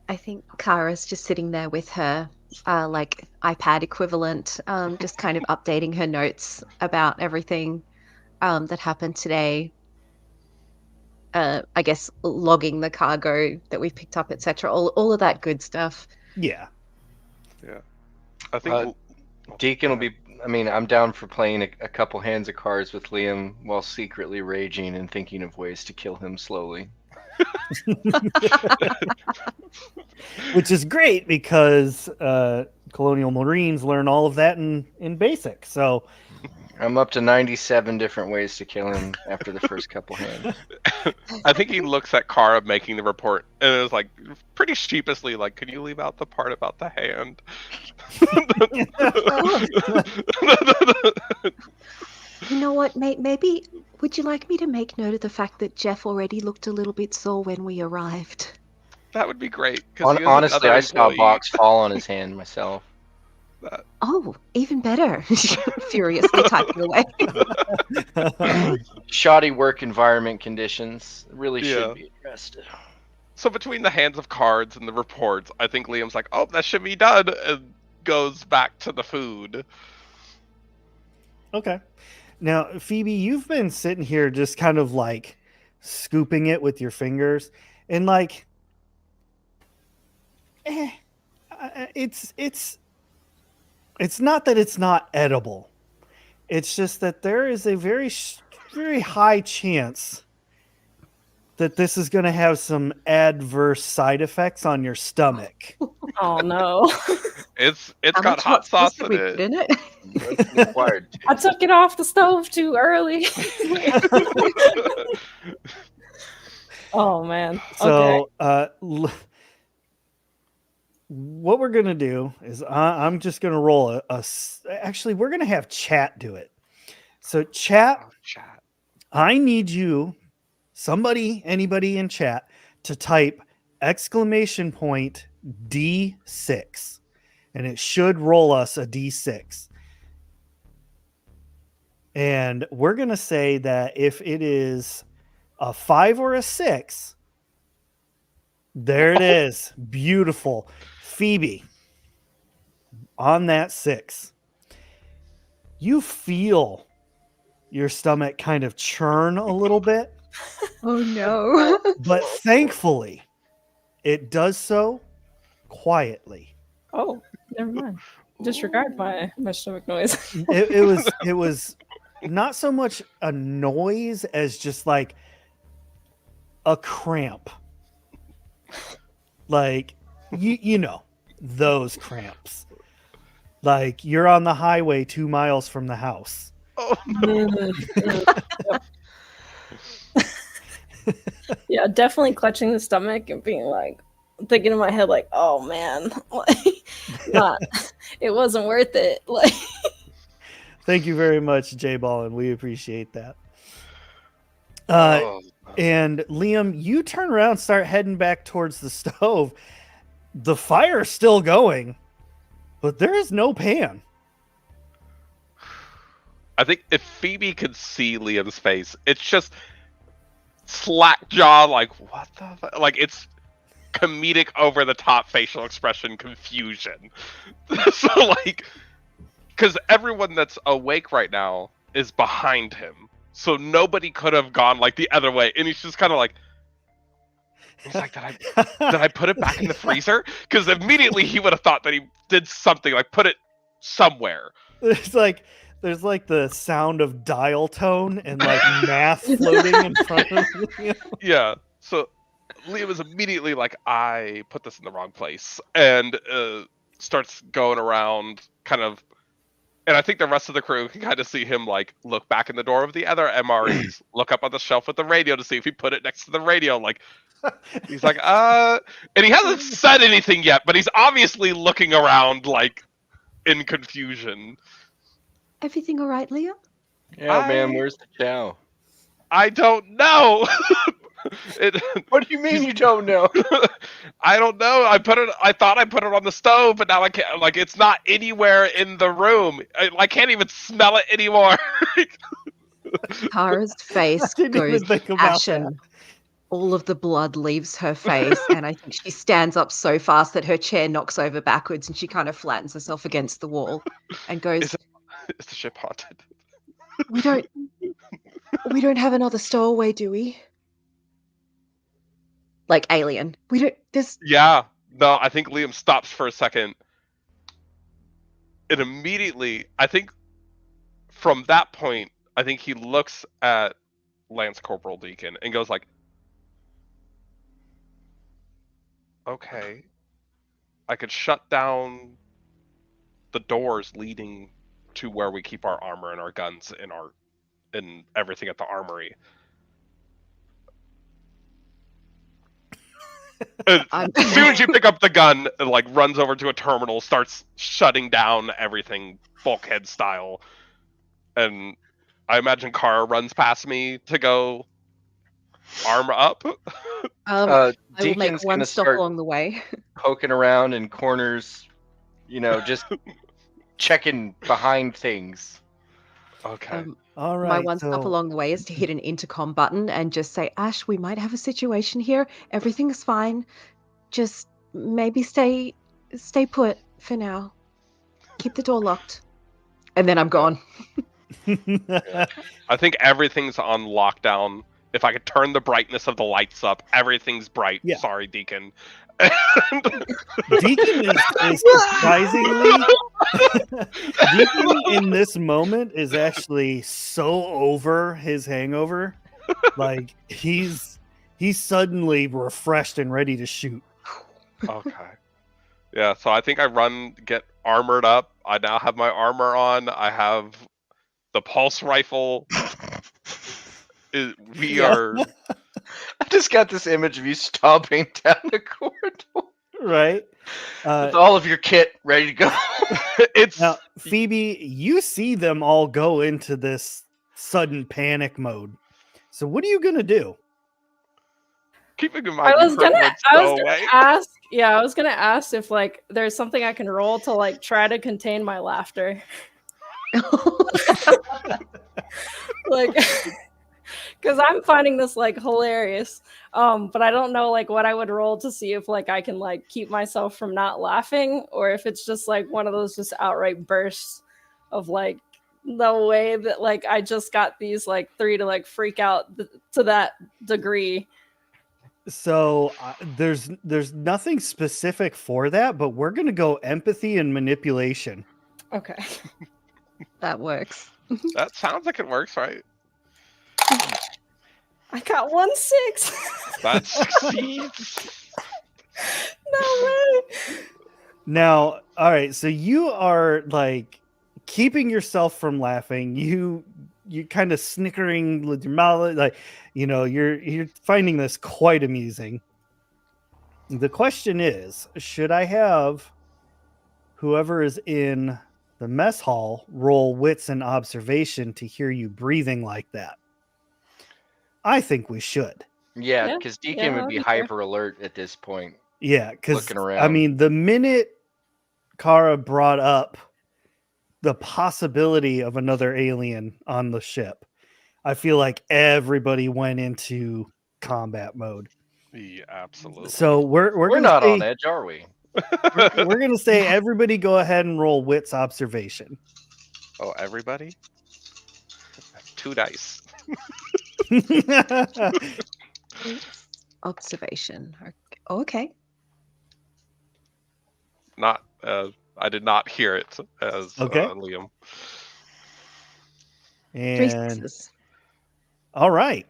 I think Kara's just sitting there with her, like iPad equivalent, just kind of updating her notes about everything that happened today. I guess logging the cargo that we've picked up, etc. All of that good stuff. Yeah. Yeah. I think Deacon will be. I mean, I'm down for playing a couple hands of cards with Liam while secretly raging and thinking of ways to kill him slowly. Which is great because Colonial Marines learn all of that in basic. So I'm up to 97 different ways to kill him after the first couple hands. I think he looks at Kara making the report and is like pretty sheepishly like, "Can you leave out the part about the hand?" You know what, mate? Maybe would you like me to make note of the fact that Jeff already looked a little bit sore when we arrived? That would be great. 'Cause he is Honestly, another I saw a employee. box fall on his hand myself. Oh, even better. Furiously typing away. Shoddy work environment conditions really Yeah. should be addressed. So between the hands of cards and the reports, I think Liam's like, "Oh, that should be done," and goes back to the food. okay. Now, Phoebe, you've been sitting here just kind of like scooping it with your fingers, and like, it's not that it's not edible. It's just that there is a very high chance that this is going to have some adverse side effects on your stomach. Oh no. It's How got much hot sauce did in we put it. in it? What's required? I took it off the stove too early. Oh man. Okay. So, what we're gonna do is I'm just gonna roll actually, we're gonna have chat do it. So, chat, Oh, chat. I need you, anybody in chat, to type exclamation point D6, and it should roll us a D6. And we're gonna say that if it is a 5 or a 6, there it is. Beautiful. Phoebe, on that 6, you feel your stomach kind of churn a little bit. Oh no. But thankfully, it does so quietly. Oh, never mind. Disregard my stomach noise. It was not so much a noise as just like a cramp. Like you know, those cramps. Like you're on the highway 2 miles from the house. Oh no. Yeah, definitely clutching the stomach and being like, thinking in my head like, oh man, like, it wasn't worth it. Like, Thank you very much, J Ball, and we appreciate that. Oh. And Liam, you turn around, start heading back towards the stove. The fire's still going, but there is no pan. I think if Phoebe could see Liam's face, it's just slack jaw, like what the like it's comedic over the top facial expression confusion. So like, because everyone that's awake right now is behind him, so nobody could have gone like the other way, and he's just kind of like, he's like, did I put it back in the freezer? Because immediately he would have thought that he did something, like put it somewhere. There's like the sound of dial tone and like math floating in front of you. Yeah. So Liam is immediately like, I put this in the wrong place, and starts going around kind of, and I think the rest of the crew can kind of see him like look back in the door of the other MREs, look up on the shelf with the radio to see if he put it next to the radio. Like he's like, and he hasn't said anything yet, but he's obviously looking around like in confusion. Everything all right, Liam? Yeah, man, where's the chow? I don't know. What do you mean you don't know? I don't know. I thought I put it on the stove, but now I can't. Like, it's not anywhere in the room. I can't even smell it anymore. Tara's face didn't even goes think about ashen. that. All of the blood leaves her face, and I think she stands up so fast that her chair knocks over backwards, and she kind of flattens herself against the wall and goes, Is the ship haunted? we don't have another stowaway, do we? Like Alien. We don't, there's, Yeah. No, I think Liam stops for a second. And immediately, I think from that point, I think he looks at Lance Corporal Deacon and goes like, okay, I could shut down the doors leading to where we keep our armor and our guns and everything at the armory. As soon as you pick up the gun, it like runs over to a terminal, starts shutting down everything bulkhead style, and I imagine Kara runs past me to go armor up. I will make Deacon's one gonna stop start along the way. poking around in corners, just checking behind things. Okay. All right. My one stop so- along the way is to hit an intercom button and just say, Ash, we might have a situation here. Everything's fine. Just maybe stay put for now. Keep the door locked. And then I'm gone. I think everything's on lockdown. If I could turn the brightness of the lights up, everything's bright. Yeah. Sorry, Deacon. Deacon is surprisingly Deacon in this moment is actually so over his hangover. Like he's suddenly refreshed and ready to shoot. Okay. Yeah, so I think I get armored up. I now have my armor on. I have the pulse rifle. We are. I just got this image of you stomping down the corridor Right? with all of your kit ready to go. It's Now, Phoebe, you see them all go into this sudden panic mode. So what are you gonna do? keeping in mind I you was heard gonna words go away. ask. Yeah, I was gonna ask if like there's something I can roll to like try to contain my laughter. Like, because I'm finding this like hilarious. But I don't know like what I would roll to see if like I can like keep myself from not laughing, or if it's just like one of those just outright bursts of like the way that like I just got these like 3 to like freak out to that degree. So there's nothing specific for that, but we're gonna go empathy and manipulation. Okay. That works. That sounds like it works, right? I got 1 6. That succeeds. No way. Now, all right, so you are like keeping yourself from laughing. You kind of snickering with your mouth, like you're finding this quite amusing. The question is, should I have whoever is in the mess hall roll wits and observation to hear you breathing like that? I think we should. Yeah, Yeah, because Deacon yeah, would that'd be be fair. hyper alert at this point. Yeah, because Looking I around. mean, the minute Kara brought up the possibility of another alien on the ship, I feel like everybody went into combat mode. Yeah, absolutely. So we're We're gonna not say, on edge, are we? we're gonna say everybody go ahead and roll wits observation. Oh, everybody? 2 dice. Observation. Okay. Not. I did not hear it as Okay. Liam. 3 And sixes. all right.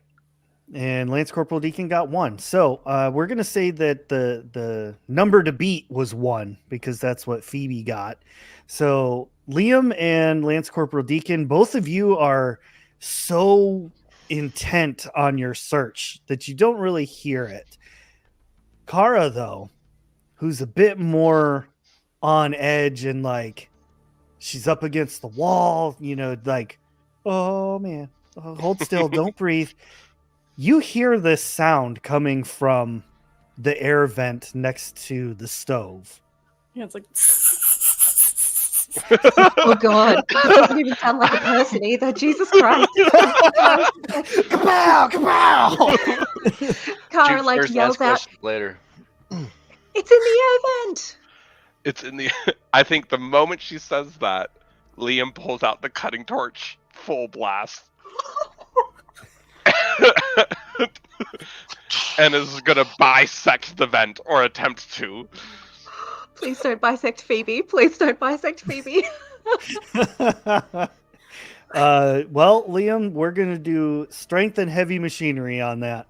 And Lance Corporal Deacon got 1. So we're gonna say that the number to beat was 1 because that's what Phoebe got. So Liam and Lance Corporal Deacon, both of you are so intent on your search that you don't really hear it. Kara, though, who's a bit more on edge and like she's up against the wall, like, oh man, hold still, don't breathe. You hear this sound coming from the air vent next to the stove. Yeah, it's like Oh God. It doesn't even sound like a person either. Jesus Christ. Kapow! Kapow! Kara Shoot like first, yells ask out, questions later. it's in the air vent. It's in the. I think the moment she says that, Liam pulls out the cutting torch, full blast, and is gonna bisect the vent or attempt to. Please don't bisect Phoebe. Please don't bisect Phoebe. Well, Liam, we're gonna do strength and heavy machinery on that.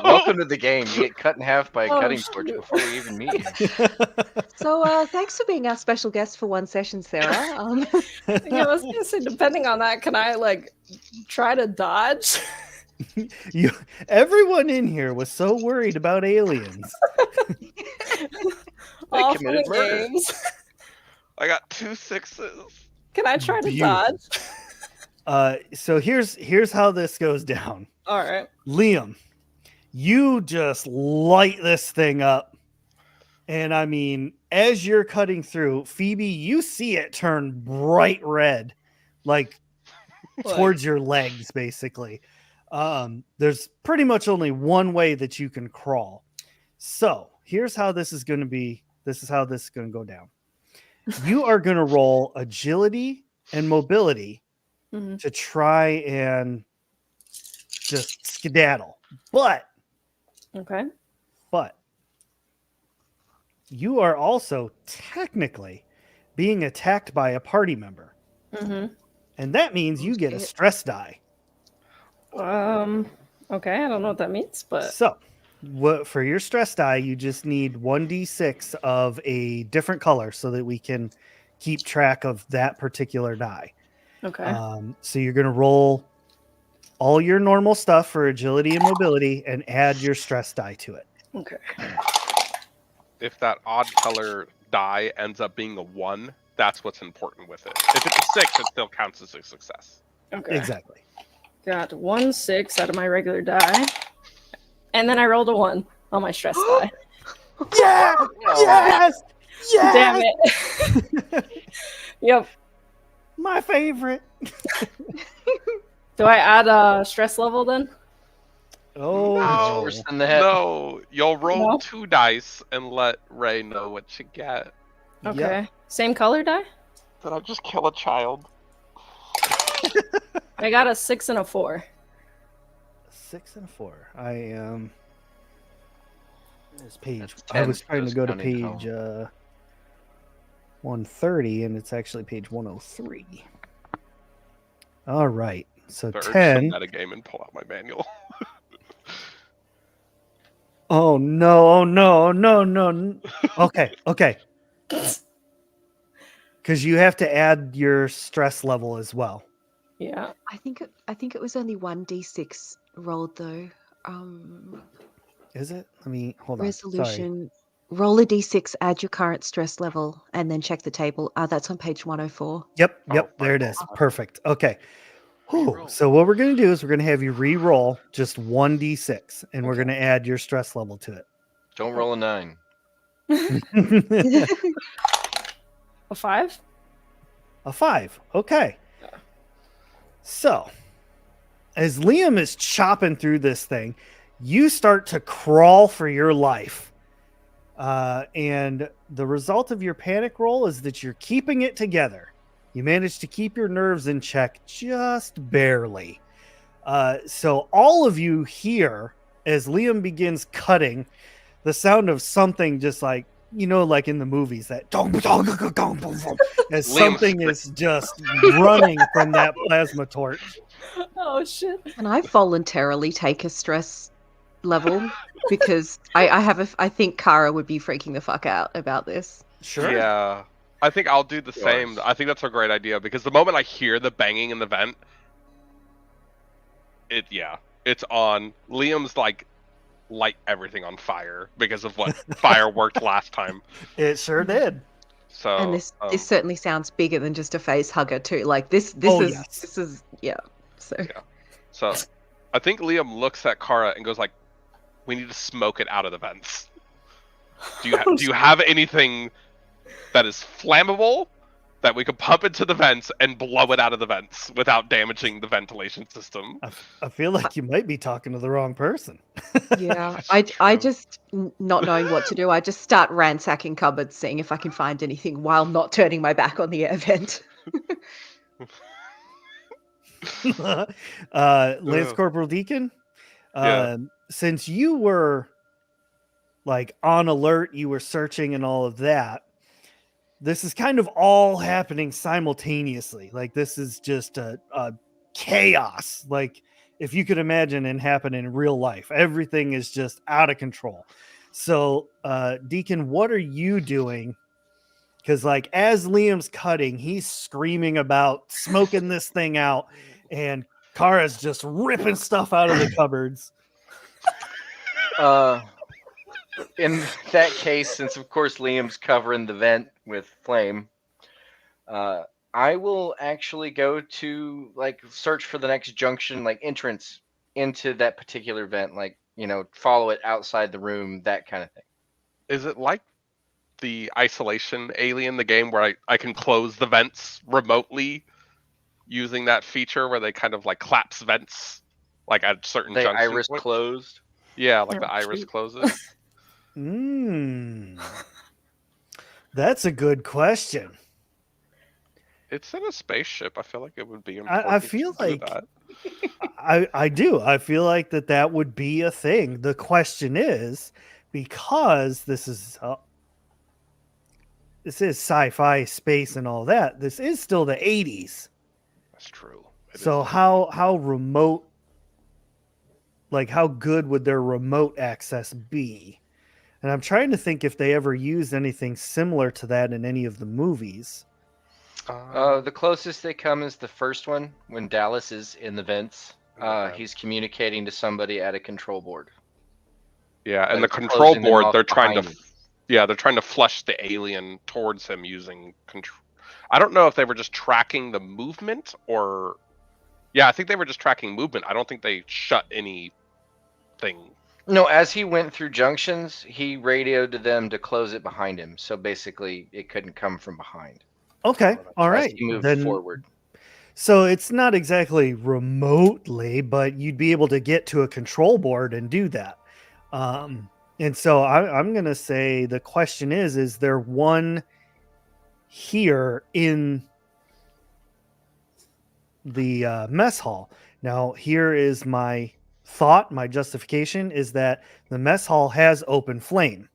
Welcome to the game. You get cut in half by a Oh, cutting torch shoot. before we even meet you. So thanks for being our special guest for 1 session, Sarah. yeah, I was gonna say, depending on that, can I like try to dodge? Everyone in here was so worried about aliens. All for committed the murder. games. I got 2 6s. Can I try to Beautiful. dodge? So here's how this goes down. All right. Liam, you just light this thing up. And I mean, as you're cutting through, Phoebe, you see it turn bright red, like towards your legs, basically. There's pretty much only one way that you can crawl. So here's how this is going to be. This is how this is going to go down. You are going to roll agility and mobility Mhm. to try and just skedaddle. But Okay. you are also technically being attacked by a party member. Mm-hmm. And that means you get a stress die. Okay, I don't know what that means, but So, for your stress die, you just need 1d6 of a different color so that we can keep track of that particular die. okay. So you're going to roll all your normal stuff for agility and mobility and add your stress die to it. Okay. If that odd color die ends up being a 1, that's what's important with it. If it's a 6, it still counts as a success. Okay. Exactly. Got 1 6 out of my regular die. And then I rolled a 1 on my stress die. Yeah! Yes! Yes! Damn it. Yep. My favorite. Do I add a stress level then? Oh, No. Worse than that. No, you'll roll No. 2 dice and let Ray know what you get. Okay. Yep. Same color die? Did I just kill a child? I got a 6 and a 4. 6 and a 4. I am. This page. That's I 10 was for trying to those go to counting at page home. 130, and it's actually page 103. All right. So The urge to 10. metagame and pull out my manual. Oh no! Oh no! No! No! Okay. Okay. Because you have to add your stress level as well. Yeah. I think it was only 1d6 rolled though. Is it? Let me hold on. Sorry. Resolution. Roll a d6, add your current stress level, and then check the table. That's on page 104. Yep. Oh, Yep. There it is. fireball. Perfect. Okay. Whew. Reroll. So what we're going to do is we're going to have you re-roll just 1d6, and we're Okay. going to add your stress level to Don't roll a 9. it. A 5? A 5. Okay. So, as Liam is chopping through this thing, you start to crawl for your life. And the result of your panic roll is that you're keeping it together. You manage to keep your nerves in check just barely. So all of you hear, as Liam begins cutting, the sound of something just like, like in the movies, that as something is just running from that plasma torch. Oh shit. Can I voluntarily take a stress level? Because I think Kara would be freaking the fuck out about this. Sure. Yeah. I think I'll do the same. Yours. I think that's a great idea because the moment I hear the banging in the vent, it's on. Liam's like light everything on fire because of what fire worked last time. It sure did. So And this certainly sounds bigger than just a face hugger too. Like this Oh, is yes. this is yeah. So I think Liam looks at Kara and goes like, "We need to smoke it out of the vents. Do you have anything that is flammable that we could pump into the vents and blow it out of the vents without damaging the ventilation system?" I feel like you might be talking to the wrong person. Yeah. That's I true. just not knowing what to do, I just start ransacking cupboards, seeing if I can find anything while not turning my back on the air vent. Lance Corporal Deacon, Yeah. since you were like on alert, you were searching and all of that, this is kind of all happening simultaneously. Like this is just a chaos. Like if you could imagine and happen in real life, everything is just out of control. So, Deacon, what are you doing? Because like as Liam's cutting, he's screaming about smoking this thing out, and Kara's just ripping stuff out of the cupboards. In that case, since of course Liam's covering the vent with flame, I will actually go to like search for the next junction, like entrance into that particular vent, like follow it outside the room, that kind of thing. Is it like the isolation alien, the game where I can close the vents remotely using that feature where they kind of like collapse vents like at certain The junction iris points? closed. Yeah, like Oh, the iris shoot. closes. That's a good question. It's in a spaceship. I feel like it would be important. I feel to do like that. I do. I feel like that would be a thing. The question is, because this is sci-fi, space, and all that. This is still the 80s. That's true. It So is. how remote, like how good would their remote access be? And I'm trying to think if they ever used anything similar to that in any of the movies. The closest they come is the first one when Dallas is in the vents. He's communicating to somebody at a control board. Yeah, and like the control closing them board, off they're trying to, behind him. they're trying to flush the alien towards him using control. I don't know if they were just tracking the movement or, yeah, I think they were just tracking movement. I don't think they shut anything. No, as he went through junctions, he radioed to them to close it behind him. So basically, it couldn't come from behind. Okay, all As right. he moved Then forward. so it's not exactly remotely, but you'd be able to get to a control board and do that. And so I'm going to say the question is there one here in the mess hall. Now, here is my thought, my justification is that the mess hall has open flame.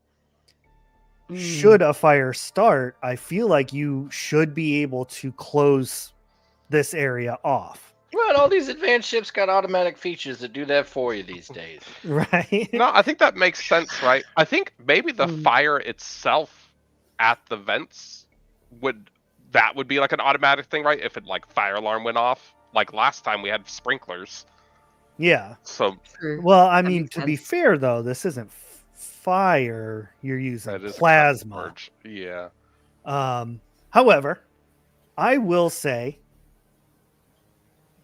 Should a fire start, I feel like you should be able to close this area off. Well, all these advanced ships got automatic features that do that for you these days. Right? No, I think that makes sense, right? I think maybe the fire itself at the vents would be like an automatic thing, right? If it like fire alarm went off, like last time we had sprinklers. Yeah. So True. Well, I That mean, makes to be sense. fair though, this isn't fire. You're using that is plasma. Yeah. However, I will say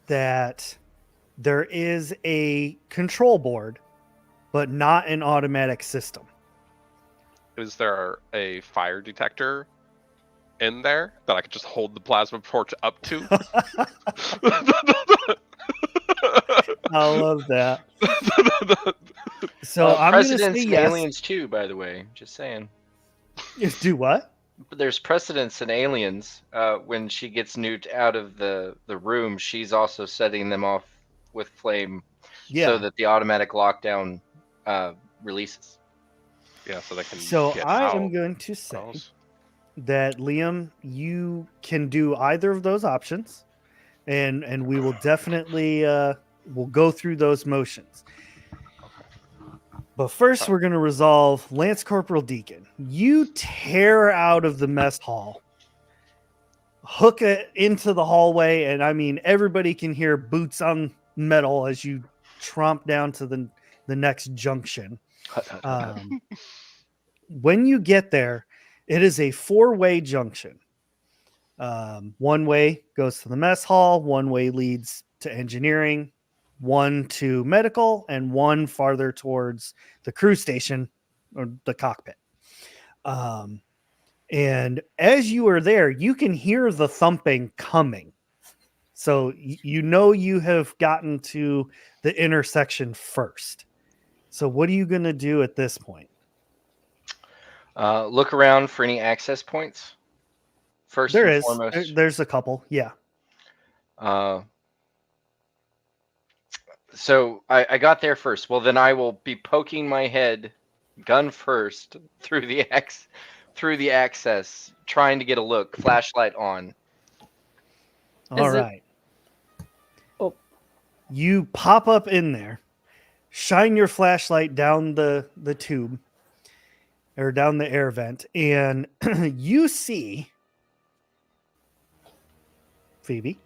that there is a control board, but not an automatic system. Is there a fire detector in there that I could just hold the plasma torch up to? I love that. So I'm going to Precedence say in yes. Aliens too, by the way. Just saying. Do what? But there's precedence in Aliens. When she gets nuked out of the room, she's also setting them off with flame, Yeah. so that the automatic lockdown releases. Yeah, so they can. So get I out. am going to say Else. that Liam, you can do either of those options, and we will definitely we'll go through those motions. But first, we're going to resolve Lance Corporal Deacon. You tear out of the mess hall, hook it into the hallway, and I mean, everybody can hear boots on metal as you tromp down to the next junction. When you get there, it is a 4-way junction. One way goes to the mess hall, one way leads to engineering, one to medical, and one farther towards the crew station or the cockpit. And as you are there, you can hear the thumping coming. So you know you have gotten to the intersection first. So what are you going to do at this point? Look around for any access points. First There and is. foremost. There's a couple. Yeah. So I got there first. Well, then I will be poking my head, gun first, through the access, trying to get a look. Flashlight on. All Is it- right. Oh. You pop up in there, shine your flashlight down the tube or down the air vent, and you see Phoebe.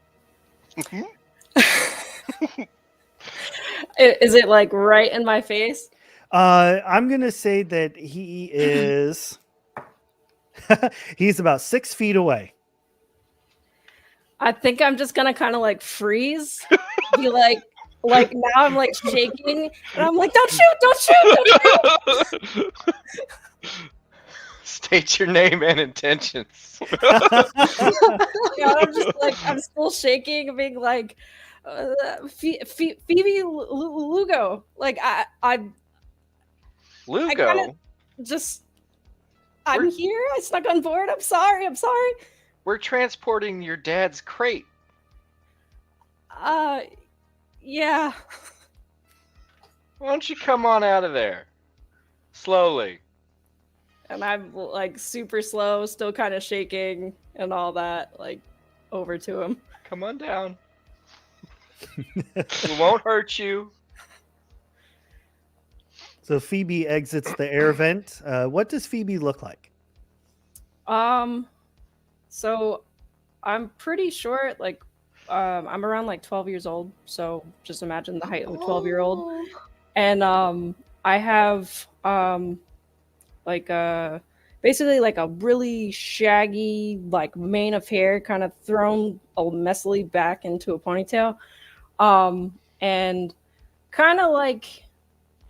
Is it like right in my face? I'm gonna say that he is he's about 6 feet away. I think I'm just gonna kind of like freeze, be like now I'm like shaking, and I'm like, don't shoot, don't shoot, don't shoot. State your name and intentions. Yeah, I'm just like, I'm still shaking, being like, Phoebe Lugo, like I Lugo, just, I'm here. I snuck on board. I'm sorry. we're transporting your dad's crate. Yeah. Why don't you come on out of there? Slowly. And I'm like super slow, still kind of shaking and all that, like over to him. Come on down. We won't hurt you. So Phoebe exits the air vent. What does Phoebe look like? So I'm pretty short, like I'm around like 12 years old, so just imagine the height of a 12-year-old. And I have like basically like a really shaggy like mane of hair kind of thrown messily back into a ponytail. And kind of like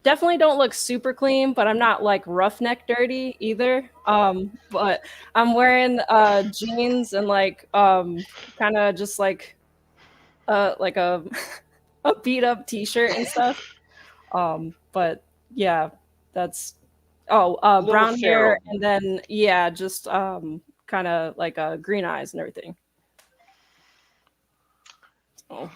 definitely don't look super clean, but I'm not like roughneck dirty either. But I'm wearing jeans and like kind of just like a a beat up t-shirt and stuff. But yeah, that's brown hair, and then yeah, just kind of like green eyes and everything. Oh.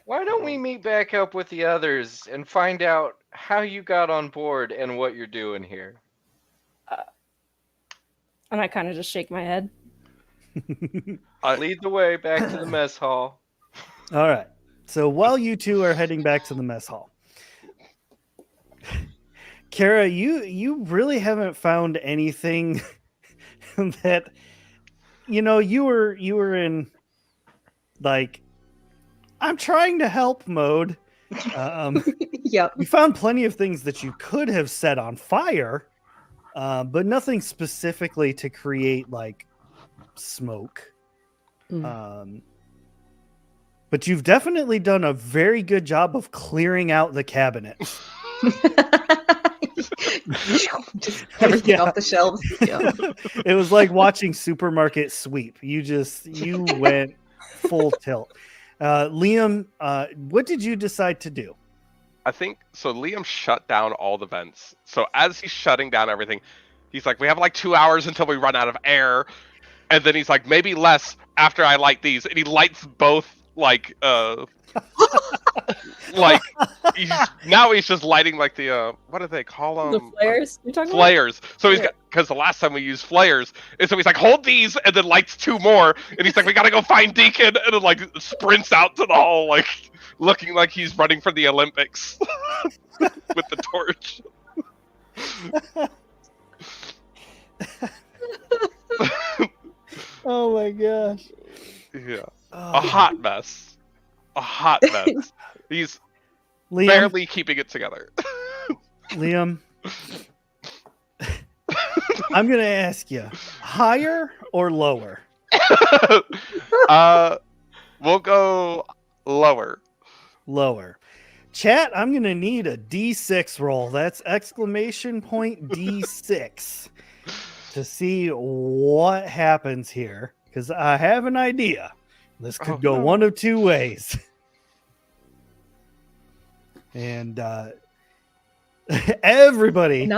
Why don't we meet back up with the others and find out how you got on board and what you're doing here? And I kind of just shake my head. Lead the way back to the mess hall. All right. So while you two are heading back to the mess hall, Kara, you really haven't found anything that you were in like I'm trying to help mode. Yep. You found plenty of things that you could have set on fire, but nothing specifically to create like smoke. But you've definitely done a very good job of clearing out the cabinet. Just everything Yeah. off the shelves. Yeah. It was like watching supermarket sweep. You went full tilt. Liam, what did you decide to do? I think so. Liam shut down all the vents. So as he's shutting down everything, he's like, "We have like 2 hours until we run out of air," and then he's like, "Maybe less after I light these," and he lights both like like he's just lighting like the what do they call them? The flares? You're talking Flares. So he's Yeah. got, because the last time we used flares, and so he's like, "Hold these," and then lights 2 more, and he's like, "We gotta go find Deacon," and then like sprints out to the hall, like looking like he's running for the Olympics with the torch. Oh my gosh. Yeah, Oh. a hot mess. A hot mess. He's Liam, barely keeping it together. Liam, I'm gonna ask you, higher or lower? We'll go lower. Lower. Chat, I'm gonna need a D6 roll. That's exclamation point D6 to see what happens here, because I have an idea. This could go one of two ways. And everybody's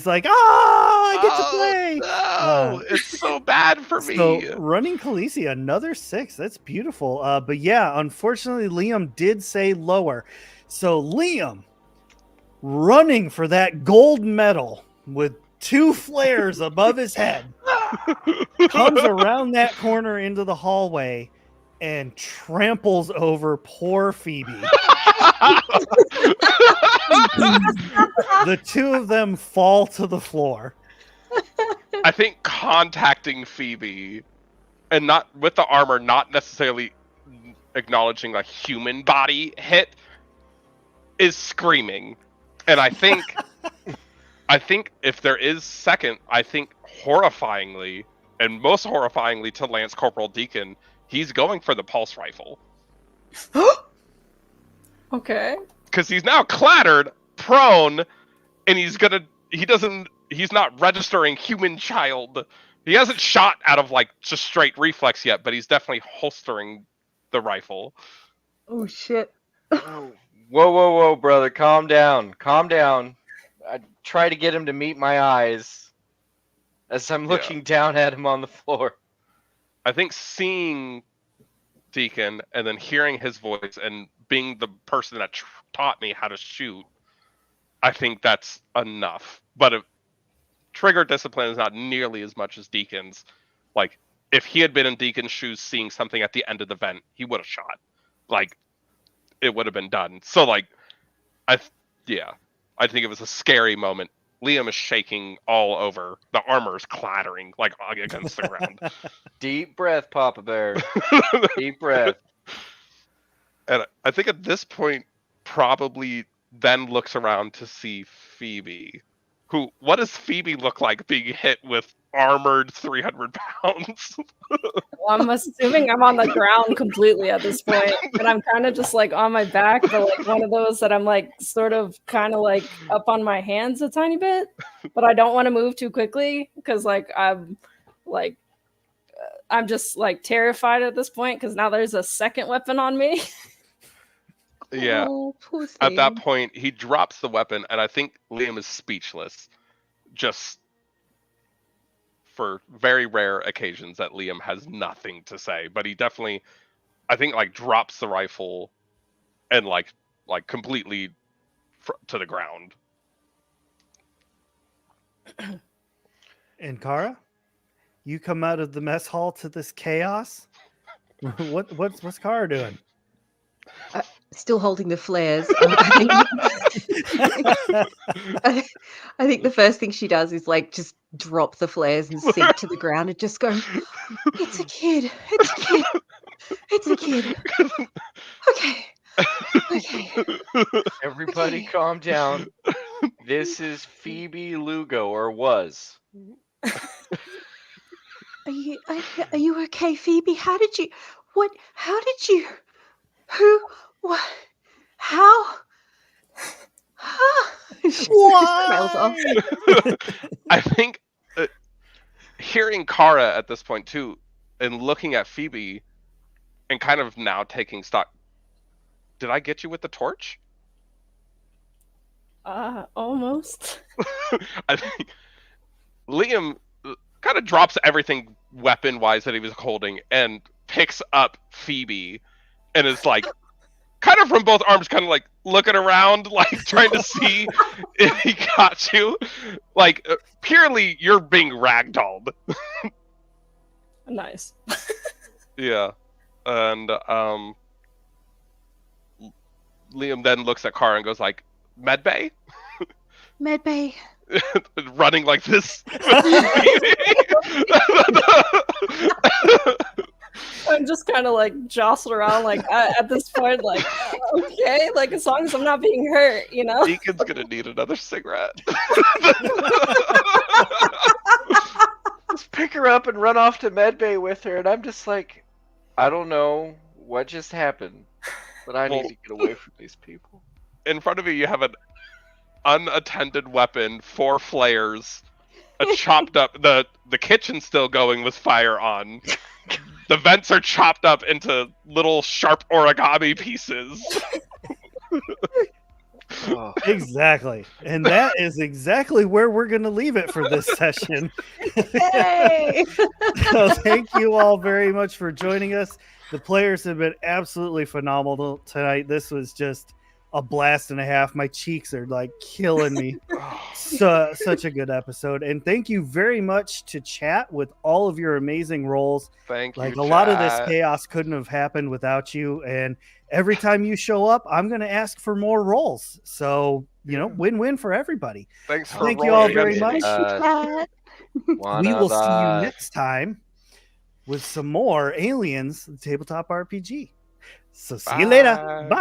like, I get to play. No, it's so bad for me. So running Khaleesi, another 6. That's beautiful. But yeah, unfortunately, Liam did say lower. So Liam, running for that gold medal with 2 flares above his head, comes around that corner into the hallway and tramples over poor Phoebe. The 2 of them fall to the floor. I think contacting Phoebe and not with the armor, not necessarily acknowledging a human body hit, is screaming. And I think if there is second, I think horrifyingly, and most horrifyingly to Lance Corporal Deacon, he's going for the pulse rifle. Okay. Because he's now clattered, prone, and he's not registering human child. He hasn't shot out of like just straight reflex yet, but he's definitely holstering the rifle. Oh shit. Whoa, brother, calm down. I try to get him to meet my eyes as I'm looking down at him on the floor. I think seeing Deacon and then hearing his voice and being the person that taught me how to shoot, I think that's enough. But trigger discipline is not nearly as much as Deacon's. Like, if he had been in Deacon's shoes seeing something at the end of the vent, he would have shot. Like, it would have been done. So, like, I think it was a scary moment. Liam is shaking all over. The armor's clattering, like, against the ground. Deep breath, Papa Bear. Deep breath. And I think at this point, probably then looks around to see Phoebe. What does Phoebe look like being hit with armored 300 pounds? Well, I'm assuming I'm on the ground completely at this point, and I'm kind of just like on my back, but like one of those that I'm like sort of kind of like up on my hands a tiny bit, but I don't want to move too quickly because I'm just like terrified at this point because now there's a second weapon on me. Yeah. Oh, poor At that thing. point, he drops the weapon, and I think Liam is speechless. Just for very rare occasions that Liam has nothing to say, but he definitely, I think, like drops the rifle and like completely to the ground. And Kara, you come out of the mess hall to this chaos. What's Kara doing? Still holding the flares. I think the first thing she does is like just drop the flares and sink to the ground and just go, "It's a kid. It's a kid. It's a kid. Okay. Okay. Everybody Okay. calm down. This is Phoebe Lugo, or was. Are you okay, Phoebe? How did you? What? How did you? Who? What? How? She just trails off. I think hearing Kara at this point too, and looking at Phoebe, and kind of now taking stock. Did I get you with the torch? Almost. I think Liam kind of drops everything weapon-wise that he was holding and picks up Phoebe, and is like, kind of from both arms, kind of like looking around, like trying to see if he got you. Like purely, you're being ragdolled. Nice. Yeah, and Liam then looks at Kara and goes like, "Medbay?" Medbay. Running like this. I'm just kind of like jostled around, like at this point, like okay, like as long as I'm not being hurt, you know. Deacon's gonna need another cigarette. Let's pick her up and run off to medbay with her, and I'm just like, I don't know what just happened, but I need to get away from these people. In front of you, you have an unattended weapon, 4 flares, a chopped up. The kitchen's still going with fire on. The vents are chopped up into little sharp origami pieces. Oh. Exactly. And that is exactly where we're going to leave it for this session. Hey! So thank you all very much for joining us. The players have been absolutely phenomenal tonight. This was just a blast and a half. My cheeks are like killing me. Such a good episode. And thank you very much to chat with all of your amazing roles. Thank you. Like a lot of this chaos couldn't have happened without you. And every time you show up, I'm going to ask for more roles. So, win-win for everybody. Thanks for Thank you all rolling very against much. me. We will see you next time with some more Aliens, the Tabletop RPG. So see you later. Bye.